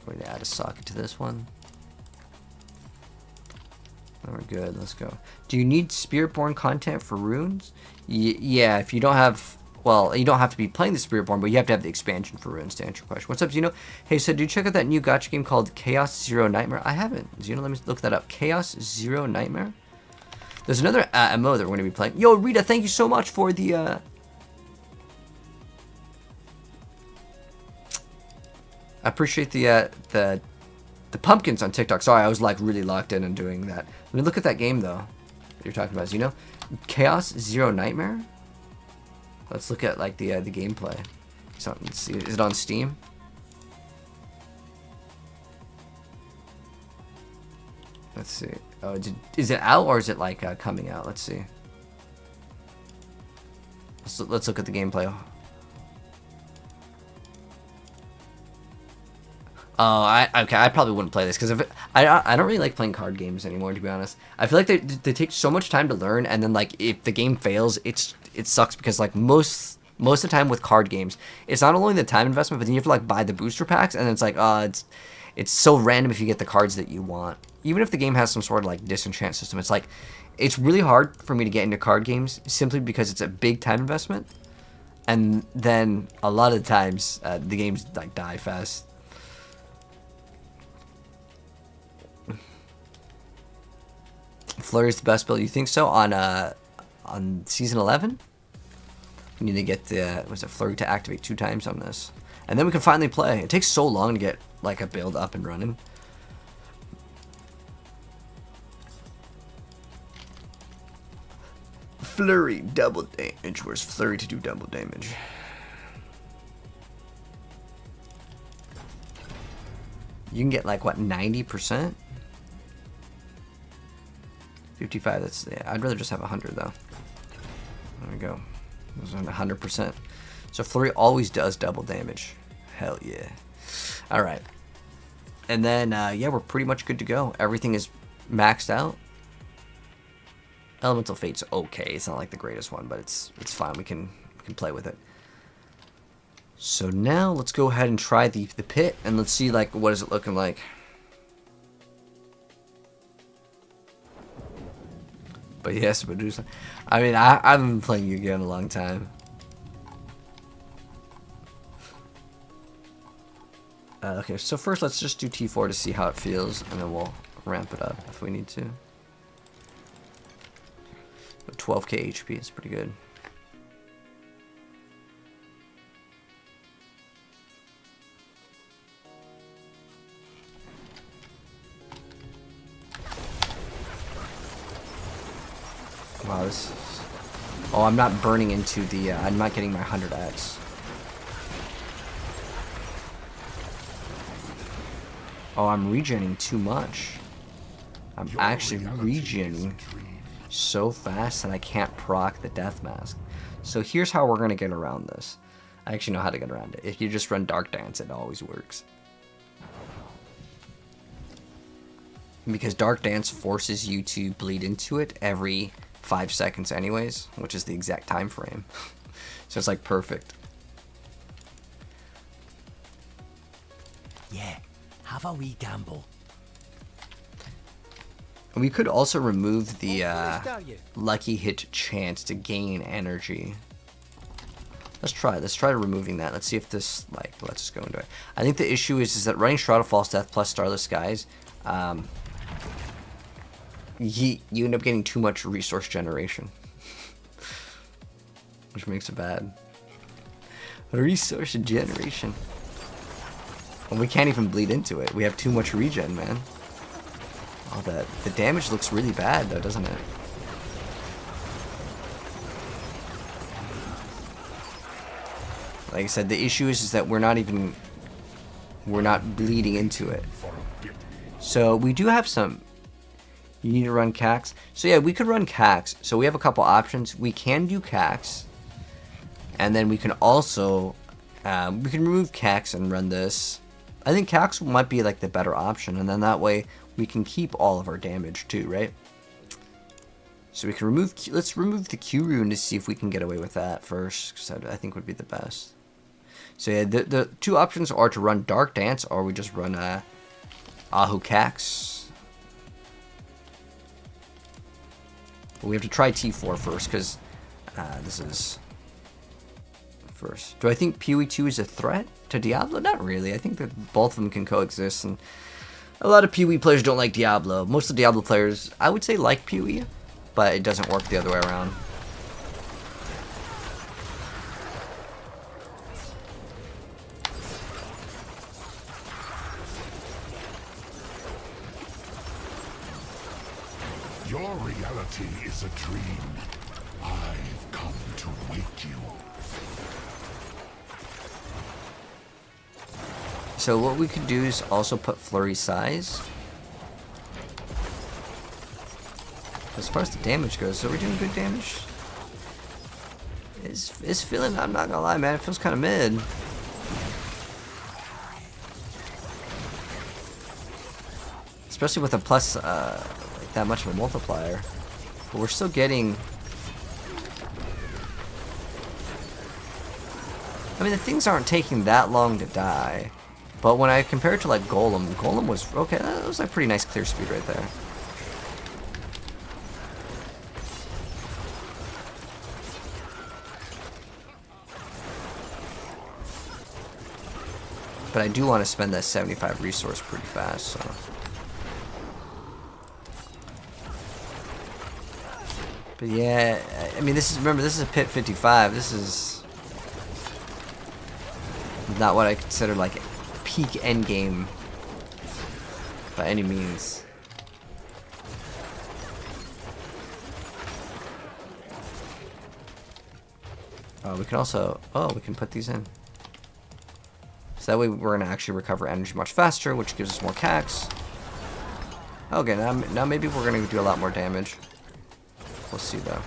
Going to add a socket to this one. Oh, we're good. Let's go. Do you need Spiritborn content for runes? Yeah, if you don't have... Well, you don't have to be playing the Spiritborn, but you have to have the expansion for runes to answer your question. What's up, Zeno? Hey, so do you check out that new gacha game called Chaos Zero Nightmare? I haven't. Zeno, let me look that up. Chaos Zero Nightmare? There's another MMO that we're going to be playing. Yo, Rita, thank you so much for the... I appreciate the pumpkins on TikTok. Sorry, I was like really locked in and doing that. Let me look at that game though. That you're talking about, you know, Chaos Zero Nightmare. Let's look at like the gameplay. So, let's see. Is it on Steam? Let's see. Oh, is it out or is it like coming out? Let's see. Let's look at the gameplay. Oh, okay. I probably wouldn't play this because I don't really like playing card games anymore. To be honest, I feel like they take so much time to learn, and then like if the game fails, it sucks because like most of the time with card games, it's not only the time investment, but then you have to like buy the booster packs, and then it's like it's so random if you get the cards that you want. Even if the game has some sort of like disenchant system, it's like it's really hard for me to get into card games simply because it's a big time investment, and then a lot of the times the games like die fast. Flurry's the best build. You think so? On season 11? We need to get the Flurry to activate 2 times on this, and then we can finally play. It takes so long to get like a build up and running. Flurry double damage. Where's Flurry to do double damage? You can get like what, 90%? 55, that's, yeah, I'd rather just have 100 though. There we go. It was 100%. So Flurry always does double damage. Hell yeah. Alright. And then, yeah, we're pretty much good to go. Everything is maxed out. Elemental Fate's okay. It's not like the greatest one, but it's fine. We can play with it. So now let's go ahead and try the pit, and let's see like what is it looking like. But yes, Medusa. I mean, I've been playing Yugioh in a long time. Okay, so first let's just do T4 to see how it feels, and then we'll ramp it up if we need to. 12k HP is pretty good. Wow, this is... Oh, I'm not burning into the... I'm not getting my 100x. Oh, I'm regenning too much. I'm actually regenning so fast that I can't proc the death mask. So here's how we're going to get around this. I actually know how to get around it. If you just run Dark Dance, it always works. Because Dark Dance forces you to bleed into it every 5 seconds anyways, which is the exact time frame. So it's like perfect. Yeah, have a wee gamble. We could also remove the lucky hit chance to gain energy. Let's try removing that. Let's see if this like lets us go into it. I think the issue is that running Shroud of False Death plus Starless Skies, you end up getting too much resource generation, which makes it bad. Resource generation. And we can't even bleed into it. We have too much regen, man. Oh, the damage looks really bad though, doesn't it? Like I said, the issue is that we're not bleeding into it. So we do have some. You need to run Cax. So yeah, we could run Cax. So we have a couple options. We can do Cax, and then we can also we can remove Cax and run this. I think Cax might be like the better option, and then that way we can keep all of our damage too, right? So we can remove. Let's remove the Q rune to see if we can get away with that first, because I think would be the best. So yeah, the two options are to run Dark Dance, or we just run Ahu Cax. But we have to try T4 first, because this is first. Do I think PoE 2 is a threat to Diablo? Not really. I think that both of them can coexist, and a lot of PoE players don't like Diablo. Most of the Diablo players, I would say, like PoE, but it doesn't work the other way around. Your reality is a dream. I've come to wake you. So what we could do is also put Flurry size. As far as the damage goes, so we're doing good damage. It's feeling, I'm not gonna lie, man, it feels kind of mid. especially with a plus like that much of a multiplier. But we're still getting. I mean, the things aren't taking that long to die. But when I compare it to like Golem was okay. That was a pretty nice clear speed right there. But I do want to spend that 75 resource pretty fast, so. But yeah, I mean, remember, this is a pit 55. This is not what I consider like peak endgame by any means. We can also, we can put these in. So that way we're going to actually recover energy much faster, which gives us more cax. Okay, now maybe we're going to do a lot more damage. We'll see though.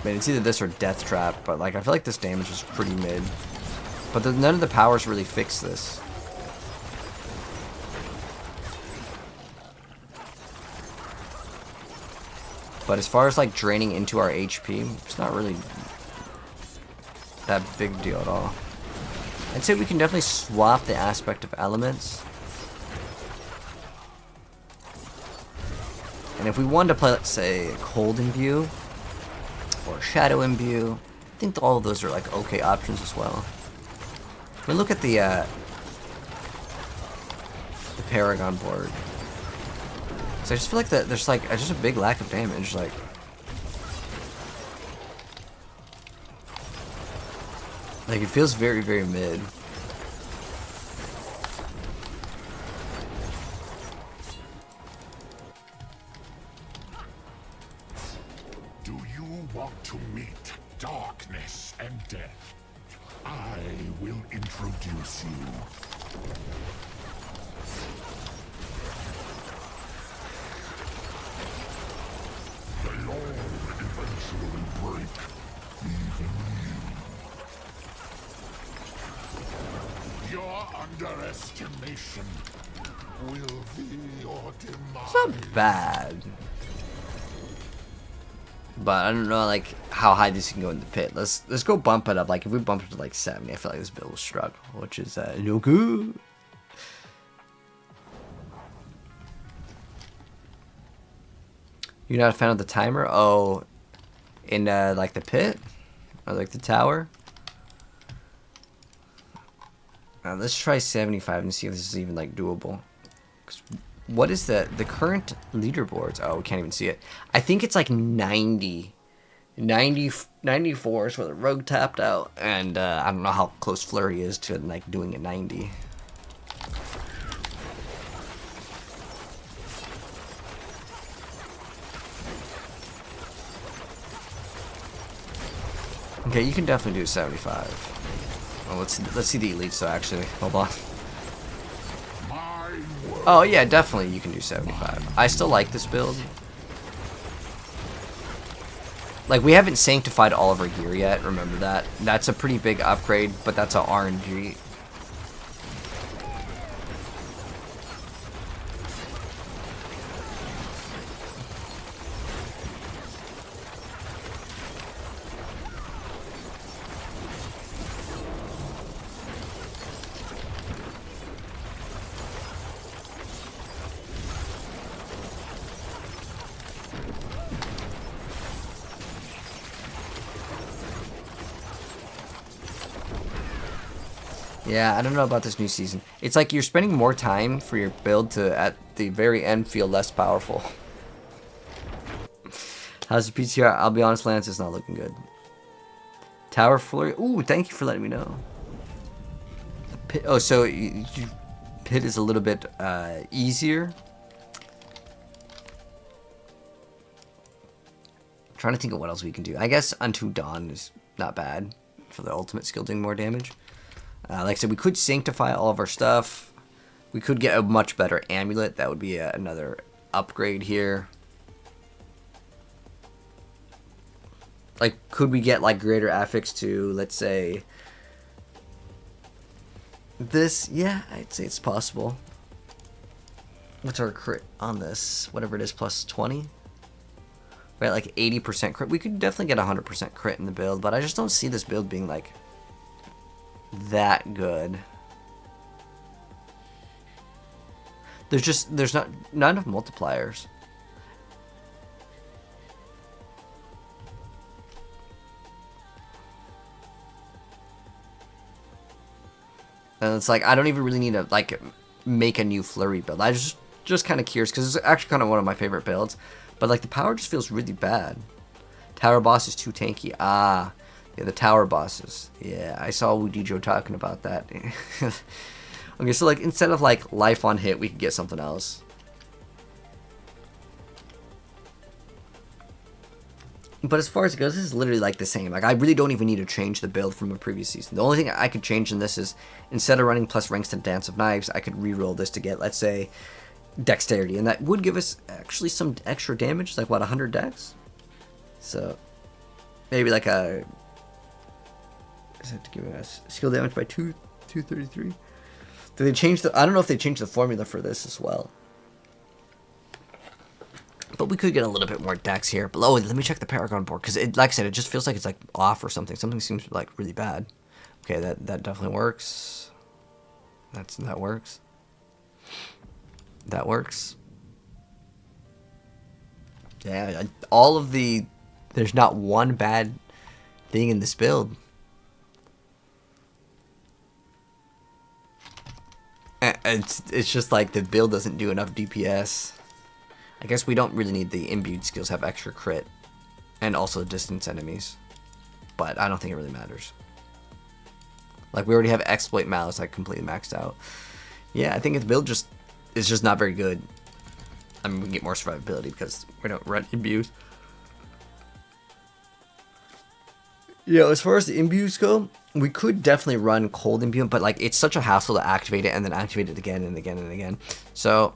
I mean, it's either this or Death Trap, but like I feel like this damage is pretty mid. But none of the powers really fix this. But as far as like draining into our HP, it's not really that big deal at all. I'd say we can definitely swap the aspect of elements. And if we wanted to play, let's say, Cold Imbue or Shadow Imbue, I think all of those are like okay options as well. I mean, look at the Paragon board. So I just feel like that there's like just a big lack of damage. Like, it feels very, very mid. Do you want to meet darkness and death? I will introduce you. The law will eventually break, even you. Your underestimation will be your demise. It's not bad. But I don't know like how high this can go in the pit. Let's go bump it up. Like if we bump it to like 70, I feel like this build will struggle, which is no good. You're not a fan of the timer? Oh, in like the pit or like the tower? Let's try 75 and see if this is even like doable. 'Cause what is the current leaderboards? Oh, we can't even see it. I think it's like 90. 94 is where the rogue tapped out. And I don't know how close Flurry is to like doing a 90. Okay, you can definitely do 75. Well, let's see the elites though, actually. Hold on. Oh yeah, definitely you can do 75. I still like this build. Like, we haven't sanctified all of our gear yet, remember that. That's a pretty big upgrade, but that's a RNG. Yeah, I don't know about this new season. It's like you're spending more time for your build to, at the very end, feel less powerful. How's the PTR? I'll be honest, Lance, it's not looking good. Tower Flurry. Ooh, thank you for letting me know. Pit, oh, so pit is a little bit easier. I'm trying to think of what else we can do. I guess Unto Dawn is not bad for the ultimate skill doing more damage. Like I said, we could sanctify all of our stuff. We could get a much better amulet. That would be another upgrade here. Like, could we get, like, greater affix to, let's say, this? Yeah, I'd say it's possible. What's our crit on this? Whatever it is, plus 20? Right, like 80% crit. We could definitely get 100% crit in the build, but I just don't see this build being, like, that good. There's not enough multipliers. And it's like, I don't even really need to, like, make a new Flurry build. I just kind of curious, because it's actually kind of one of my favorite builds. But, like, the power just feels really bad. Tower boss is too tanky. Ah, yeah, the tower bosses. Yeah, I saw Yugioh talking about that. Okay, so, like, instead of, like, life on hit, we could get something else. But as far as it goes, this is literally like the same. Like, I really don't even need to change the build from a previous season. The only thing I could change in this is, instead of running plus ranks to Dance of Knives, I could reroll this to get, let's say, Dexterity. And that would give us actually some extra damage, like, what, 100 dex? So, maybe like a... Is that giving us skill damage by 233? Did they change the... I don't know if they changed the formula for this as well. But we could get a little bit more dex here. But oh, let me check the Paragon board, because like I said, it just feels like it's like off or something. Something seems like really bad. Okay, that definitely works. That works. That works. Yeah, all of the... There's not one bad thing in this build. It's just like the build doesn't do enough DPS. I guess we don't really need the imbued skills have extra crit. And also distance enemies. But I don't think it really matters. Like, we already have Exploit Malice, like, completely maxed out. Yeah, I think the build is just not very good. I mean, we can get more survivability because we don't run imbues. Yeah, as far as the imbues go, we could definitely run cold imbue, but, like, it's such a hassle to activate it and then activate it again and again and again. So...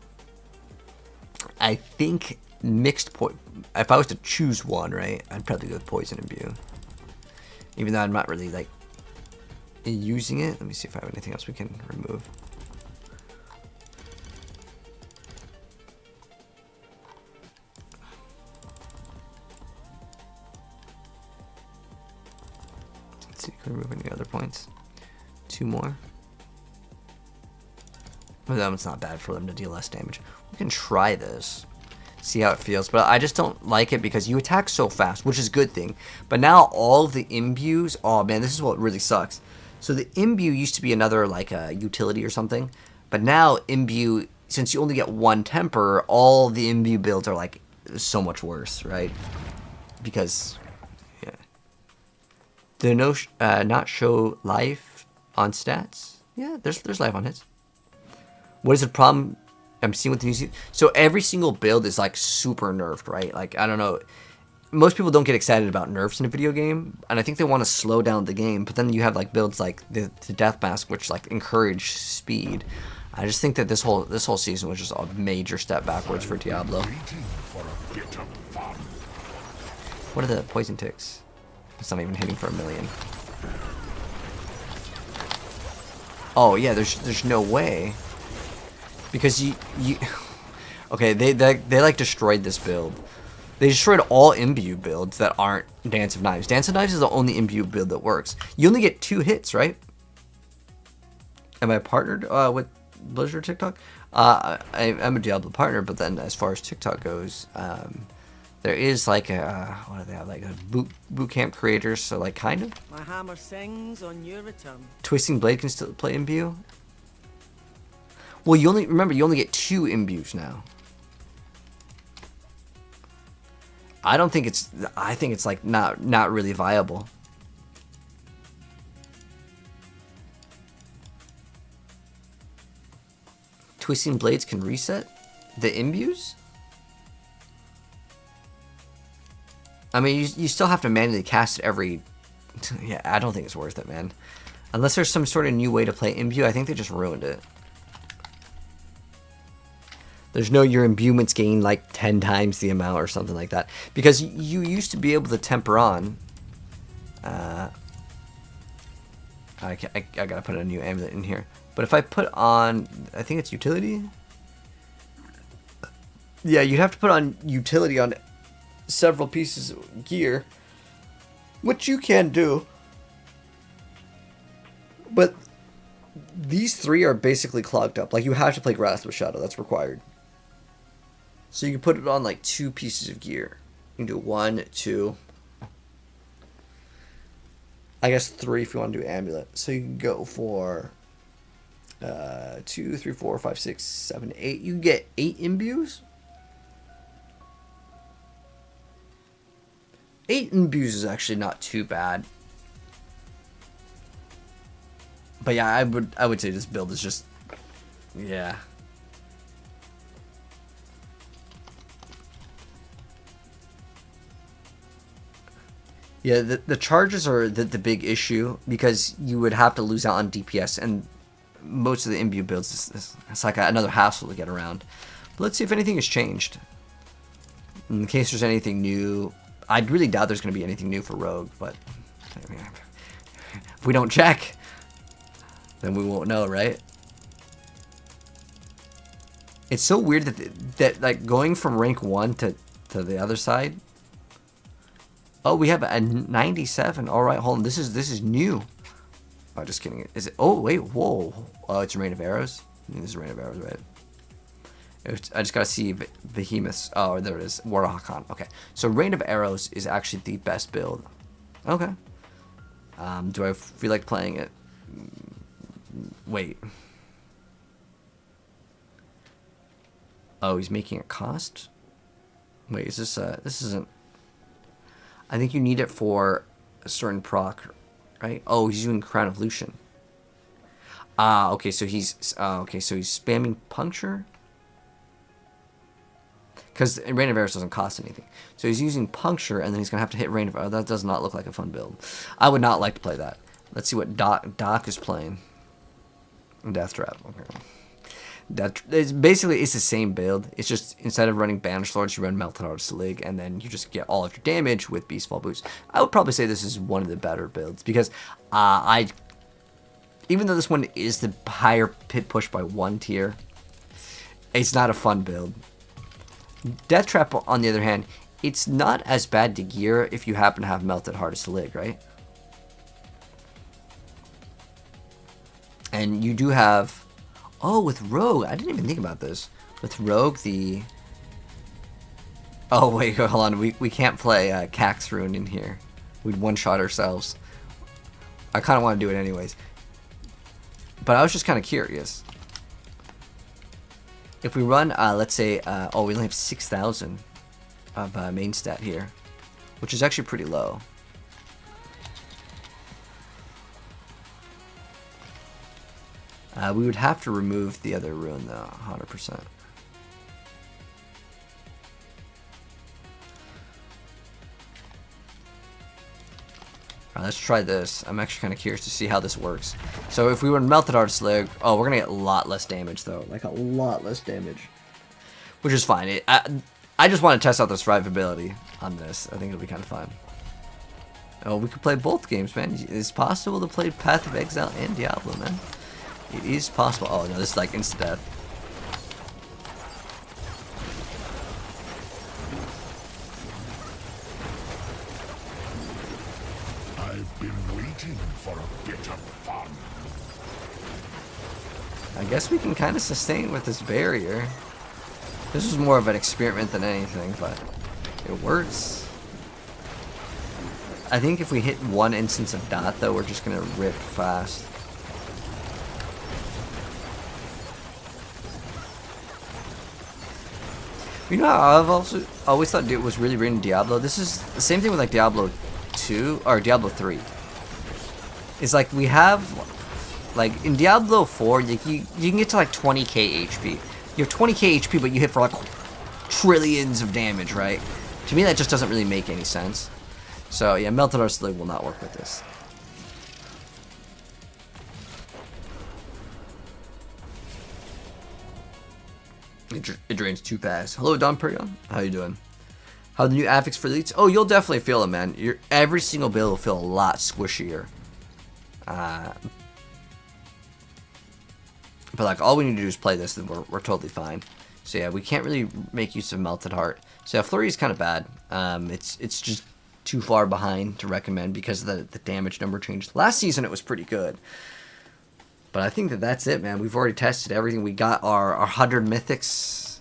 I think mixed if I was to choose one, right, I'd probably go with poison imbue. Even though I'm not really like using it. Let me see if I have anything else we can remove. Let's see, can we remove any other points? 2 more. But that one's not bad for them to deal less damage. We can try this, see how it feels, but I just don't like it because you attack so fast, which is a good thing. But now all of the imbues, oh man, this is what really sucks. So the imbue used to be another like a utility or something, but now imbue, since you only get 1 temper, all the imbue builds are like so much worse, right? Because, yeah. There no not show life on stats. Yeah, there's life on hits. What is the problem I'm seeing with the new season? So every single build is like super nerfed, right? Like, I don't know. Most people don't get excited about nerfs in a video game, and I think they want to slow down the game. But then you have like builds like the Death Mask, which like encourage speed. I just think that this whole season was just a major step backwards for Diablo. What are the poison ticks? It's not even hitting for 1 million. Oh yeah, there's no way. Because you okay, they like destroyed this build. They destroyed all imbue builds that aren't Dance of Knives. Dance of Knives is the only imbue build that works. You only get 2 hits, right? Am I partnered with Blizzard TikTok? I'm a Diablo partner, but then as far as TikTok goes, there is like a what do they have, like a boot camp creators, so like kind of. My hammer sings on your return. Twisting Blade can still play imbue. Well, you only get 2 imbues now. I think it's like not really viable. Twisting Blades can reset the imbues? I mean, you still have to manually cast it every... Yeah, I don't think it's worth it, man. Unless there's some sort of new way to play imbue, I think they just ruined it. There's no your imbuements gain like 10 times the amount or something like that. Because you used to be able to temper on I gotta put a new amulet in here. But if I put on, I think it's utility. Yeah, you'd have to put on utility on several pieces of gear, which you can do. But these three are basically clogged up. Like, you have to play Grasp of Shadow. That's required. So you can put it on like 2 pieces of gear. You can do 1, 2. I guess 3 if you want to do amulet. So you can go for 2, 3, 4, 5, 6, 7, 8. You can get 8 imbues. 8 imbues is actually not too bad. But yeah, I would say this build is just, yeah. Yeah, the charges are the big issue, because you would have to lose out on DPS, and most of the imbue builds, it's like another hassle to get around. But let's see if anything has changed. In case there's anything new, I really doubt there's going to be anything new for Rogue, but I mean, if we don't check, then we won't know, right? It's so weird that like going from rank 1 to the other side. Oh, we have a 97. All right, hold on. This is new. Oh, just kidding. Is it? Oh, wait. Whoa. Oh, it's a Rain of Arrows. This is a Rain of Arrows, right? I just gotta see Behemoths. Oh, there it is. War Hakan. Okay. So Rain of Arrows is actually the best build. Okay. Do I feel like playing it? Wait. Oh, he's making it cost? Wait, is this this isn't... I think you need it for a certain proc, right? Oh, he's doing Crown of Lucian. Ah, okay, so he's spamming Puncture? Because Rain of Arrows doesn't cost anything. So he's using Puncture, and then he's going to have to hit Rain of Arrows. That does not look like a fun build. I would not like to play that. Let's see what Doc is playing. Death Trap, okay. It's the same build. It's just, instead of running Banished Lords, you run Melted Heart of Selig, and then you just get all of your damage with Beastfall boost. I would probably say this is one of the better builds, because even though this one is the higher pit push by 1 tier, it's not a fun build. Death Trap, on the other hand, it's not as bad to gear if you happen to have Melted Heart of Selig, right? And you do have... Oh, with Rogue, I didn't even think about this. With Rogue, the... Oh, wait, hold on. We can't play Cax Rune in here. We'd one-shot ourselves. I kind of want to do it anyways. But I was just kind of curious. If we run, let's say... oh, we only have 6,000 of main stat here. Which is actually pretty low. We would have to remove the other rune, though, 100%. Alright, let's try this. I'm actually kind of curious to see how this works. So if we were in Melted Heart Slig, oh, we're going to get a lot less damage, though. Like, a lot less damage. Which is fine. I just want to test out the survivability on this. I think it'll be kind of fun. Oh, we could play both games, man. It's possible to play Path of Exile and Diablo, man. It is possible. Oh no, this is like instant death. I've been waiting for a bit of fun. I guess we can kind of sustain with this barrier. This was more of an experiment than anything, but it works. I think if we hit 1 instance of dot, though, we're just gonna rip fast. You know how I've also always thought it was really great in Diablo? This is the same thing with like Diablo 2 or Diablo 3. It's like we have, like in Diablo 4, like you can get to like 20k HP. You have 20k HP, but you hit for like trillions of damage, right? To me, that just doesn't really make any sense. So yeah, Melted Heart Slig will not work with this. It drains too fast. Hello, Don Perion. How you doing? How the new affix for elites? Oh, you'll definitely feel it, man. Every single build will feel a lot squishier. But like, all we need to do is play this, and we're totally fine. So yeah, we can't really make use of Melted Heart. So yeah, Flurry is kind of bad. It's just too far behind to recommend because the damage number changed. Last season it was pretty good. But I think that's it, man. We've already tested everything. We got our 100 mythics.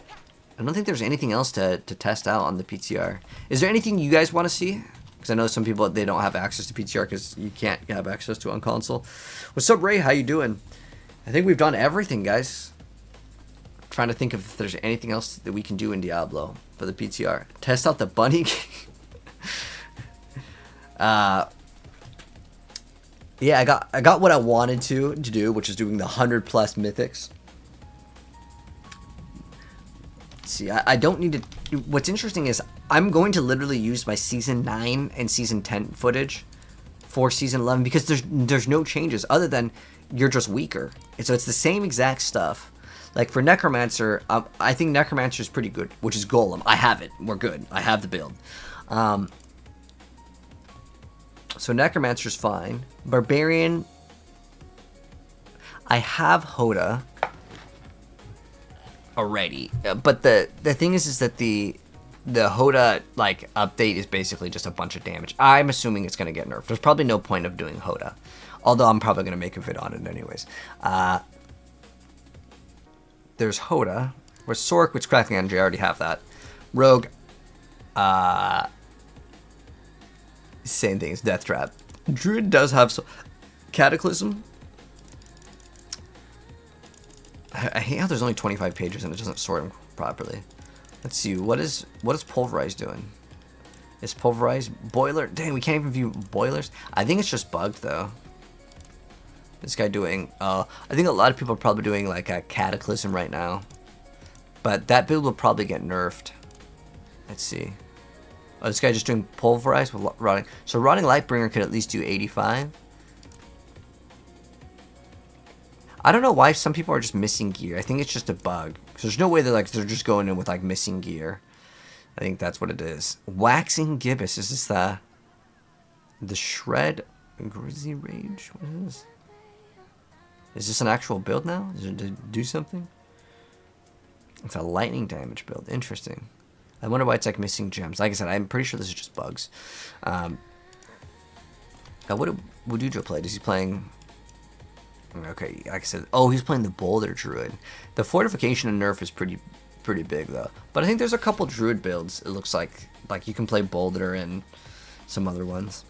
I don't think there's anything else to test out on the PTR. Is there anything you guys want to see? Because I know some people, they don't have access to PTR because you can't have access to it on console. What's up, Ray? How you doing? I think we've done everything, guys. I'm trying to think if there's anything else that we can do in Diablo for the PTR. Test out the bunny. Yeah, I got what I wanted to do, which is doing the 100+ mythics. See, I don't need to... What's interesting is I'm going to literally use my Season 9 and Season 10 footage for Season 11 because there's no changes other than you're just weaker. And so it's the same exact stuff. Like for Necromancer, I think Necromancer is pretty good, which is Golem. I have it. We're good. I have the build. So Necromancer's fine. Barbarian, I have Hoda already, but the thing is that the Hoda like update is basically just a bunch of damage. I'm assuming it's gonna get nerfed. There's probably no point of doing Hoda, although I'm probably gonna make a vid on it anyways. There's Hoda, or Sorc, which crafting energy. I already have that. Rogue, same thing as Death Trap. Druid does have some Cataclysm. I hate how there's only 25 pages and it doesn't sort them properly. Let's see, what is Pulverize doing? Is Pulverize Boiler? Dang, we can't even view boilers. I think it's just bugged though. This guy doing, I think a lot of people are probably doing like a Cataclysm right now. But that build will probably get nerfed. Let's see. Oh, this guy just doing Pulverize with Rotting. So Rotting Lightbringer could at least do 85. I don't know why some people are just missing gear. I think it's just a bug. Because there's no way they're just going in with like missing gear. I think that's what it is. Waxing Gibbous. Is this the Shred Grizzly Rage? What is this? Is this an actual build now? Is it to do something? It's a lightning damage build. Interesting. I wonder why it's like missing gems. Like I said, I'm pretty sure this is just bugs. What did Yugioh play? Is he playing... Okay, like I said, oh, he's playing the Boulder Druid. The fortification and nerf is pretty big though. But I think there's a couple Druid builds. It looks like you can play Boulder and some other ones.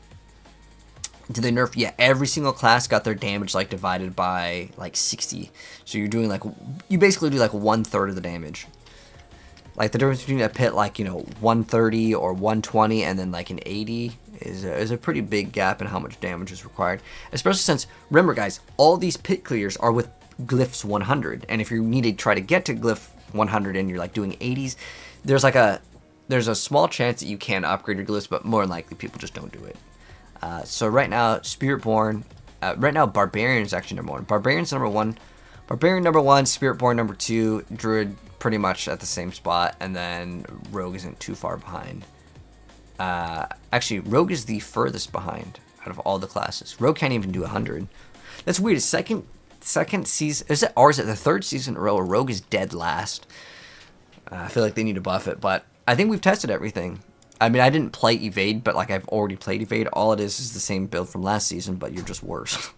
Did they nerf? Yeah, every single class got their damage like divided by like 60. So you're doing like, you basically do like 1/3 of the damage. Like the difference between a pit like, you know, 130 or 120 and then like an 80 is a pretty big gap in how much damage is required. Especially since, remember guys, all these pit clears are with glyphs 100. And if you need to try to get to glyph 100 and you're like doing 80s, there's a small chance that you can upgrade your glyphs, but more than likely people just don't do it. So right now, Spiritborn, right now Barbarian is actually number 1. Barbarian's number 1. Barbarian number 1, Spiritborn number 2, Druid pretty much at the same spot, and then Rogue isn't too far behind. Actually, Rogue is the furthest behind out of all the classes. Rogue can't even do 100. That's weird. Second season, is it the third season in a row where Rogue is dead last? I feel like they need to buff it, but I think we've tested everything. I mean, I didn't play Evade, but like I've already played Evade. All it is the same build from last season, but you're just worse.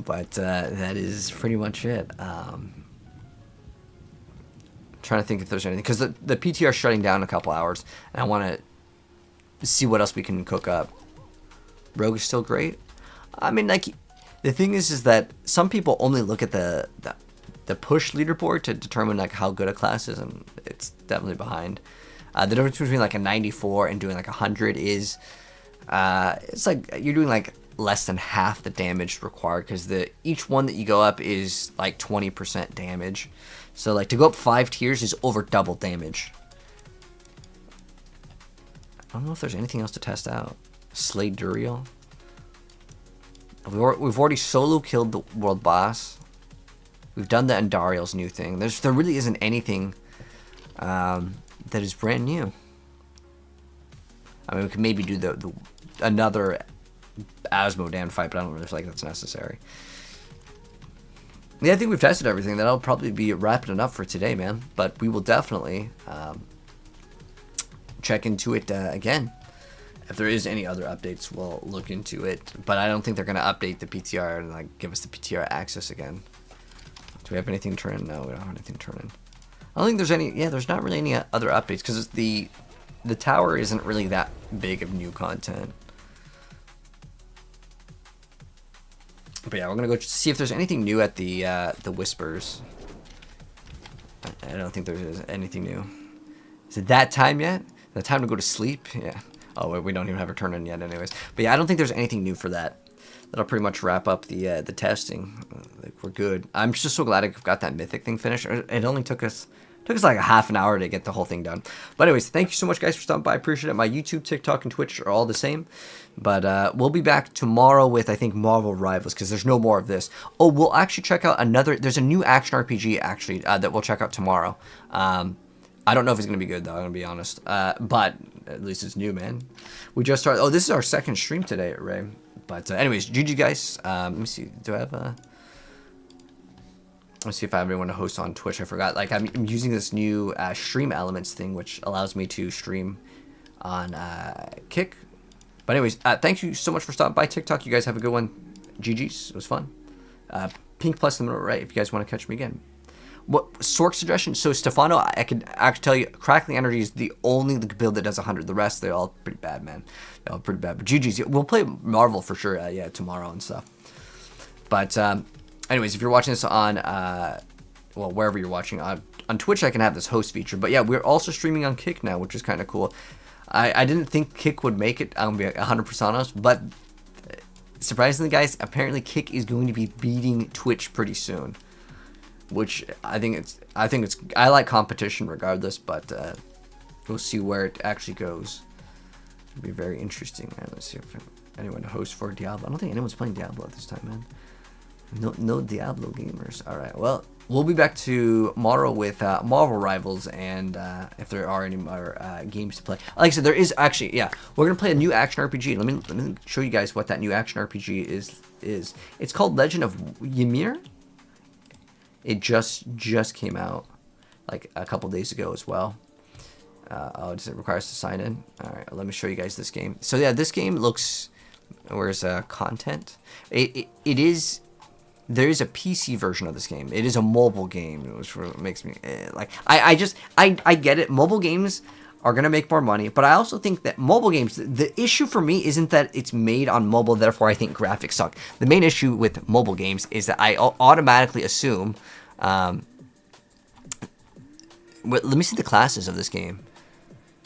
But that is pretty much it. Trying to think if there's anything, because the PTR is shutting down in a couple hours, and I want to see what else we can cook up. Rogue is still great. I mean, like, the thing is that some people only look at the push leaderboard to determine like how good a class is, and it's definitely behind. The difference between like a 94 and doing like 100 is, it's like you're doing like less than half the damage required, because each one that you go up is like 20% damage. So like to go up 5 tiers is over double damage. I don't know if there's anything else to test out. Slaydrabusiness. We've already solo killed the world boss. We've done the Andariel's new thing. There really isn't anything that is brand new. I mean, we could maybe do the another Asmodan fight, but I don't really feel like that's necessary. Yeah, I think we've tested everything. That'll probably be wrapping it up for today, man. But we will definitely check into it again. If there is any other updates, we'll look into it. But I don't think they're going to update the PTR and like give us the PTR access again. Do we have anything turn in? No, we don't have anything turn in. I don't think there's any. Yeah, there's not really any other updates because the tower isn't really that big of new content. But yeah, we're gonna go see if there's anything new at the Whispers. I don't think there's anything new. Is it that time yet? Is it time to go to sleep? Yeah. Oh, wait, we don't even have a turn in yet, anyways. But yeah, I don't think there's anything new for that. That'll pretty much wrap up the testing. Like we're good. I'm just so glad I got that Mythic thing finished. It only took us like a half an hour to get the whole thing done. But anyways, thank you so much, guys, for stopping by. I appreciate it. My YouTube, TikTok, and Twitch are all the same. But we'll be back tomorrow with, I think, Marvel Rivals, because there's no more of this. Oh, we'll actually check out another... There's a new action RPG, actually, that we'll check out tomorrow. I don't know if it's going to be good, though, I'm going to be honest. But at least it's new, man. We just started... Oh, this is our second stream today, Ray. But anyways, GG, guys. Let me see. Do I have a... Let's see if I have anyone to host on Twitch. I forgot. Like, I'm using this new stream elements thing, which allows me to stream on Kick. But anyways, thank you so much for stopping by TikTok. You guys have a good one. GG's. It was fun. Pink plus the middle right if you guys want to catch me again. What Sorc suggestion? So Stefano, I can actually tell you, Crackling Energy is the only build that does 100. The rest, they're all pretty bad, man. They're all pretty bad. But GG's. We'll play Marvel for sure. Yeah, tomorrow and stuff. But anyways, if you're watching this on, well, wherever you're watching, on Twitch, I can have this host feature. But yeah, we're also streaming on Kick now, which is kind of cool. I didn't think Kick would make it. I'm going to be 100% honest. But surprisingly, guys, apparently Kick is going to be beating Twitch pretty soon. Which I like competition regardless. But we'll see where it actually goes. It'll be very interesting. Right, let's see if anyone hosts for Diablo. I don't think anyone's playing Diablo at this time, man. No Diablo gamers. All right. Well, we'll be back tomorrow with Marvel Rivals, and if there are any more games to play. Like I said, there is actually, yeah, we're gonna play a new action RPG. Let me show you guys what that new action RPG is. It's called Legend of Ymir. It just came out like a couple days ago as well. Oh, does it require us to sign in? All right. Let me show you guys this game. So yeah, this game looks. Where's content? It is. There is a PC version of this game. It is a mobile game, which makes me like I get it. Mobile games are gonna make more money, but I also think that mobile games. The issue for me isn't that it's made on mobile, therefore I think graphics suck. The main issue with mobile games is that I automatically assume. Let me see the classes of this game.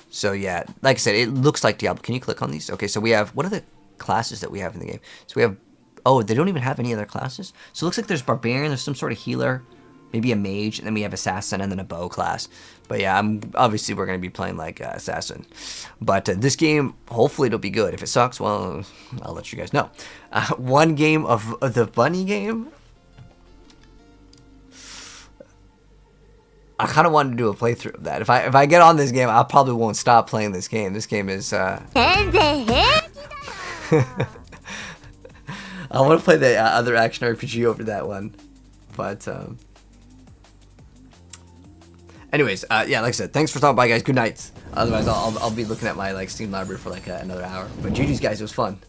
So yeah, like I said, it looks like Diablo. Can you click on these? Okay, so we have what are the classes that we have in the game? So we have. Oh, they don't even have any other classes? So it looks like there's Barbarian, there's some sort of healer, maybe a mage, and then we have Assassin, and then a bow class. But yeah, obviously we're going to be playing like Assassin. But this game, hopefully it'll be good. If it sucks, well, I'll let you guys know. One game of the bunny game. I kind of wanted to do a playthrough of that. If I get on this game, I probably won't stop playing this game. This game is... I want to play the other action RPG over that one, but anyways, yeah, like I said, thanks for stopping by, guys. Good night. Otherwise, I'll be looking at my like Steam library for like another hour. But GG's, guys, it was fun.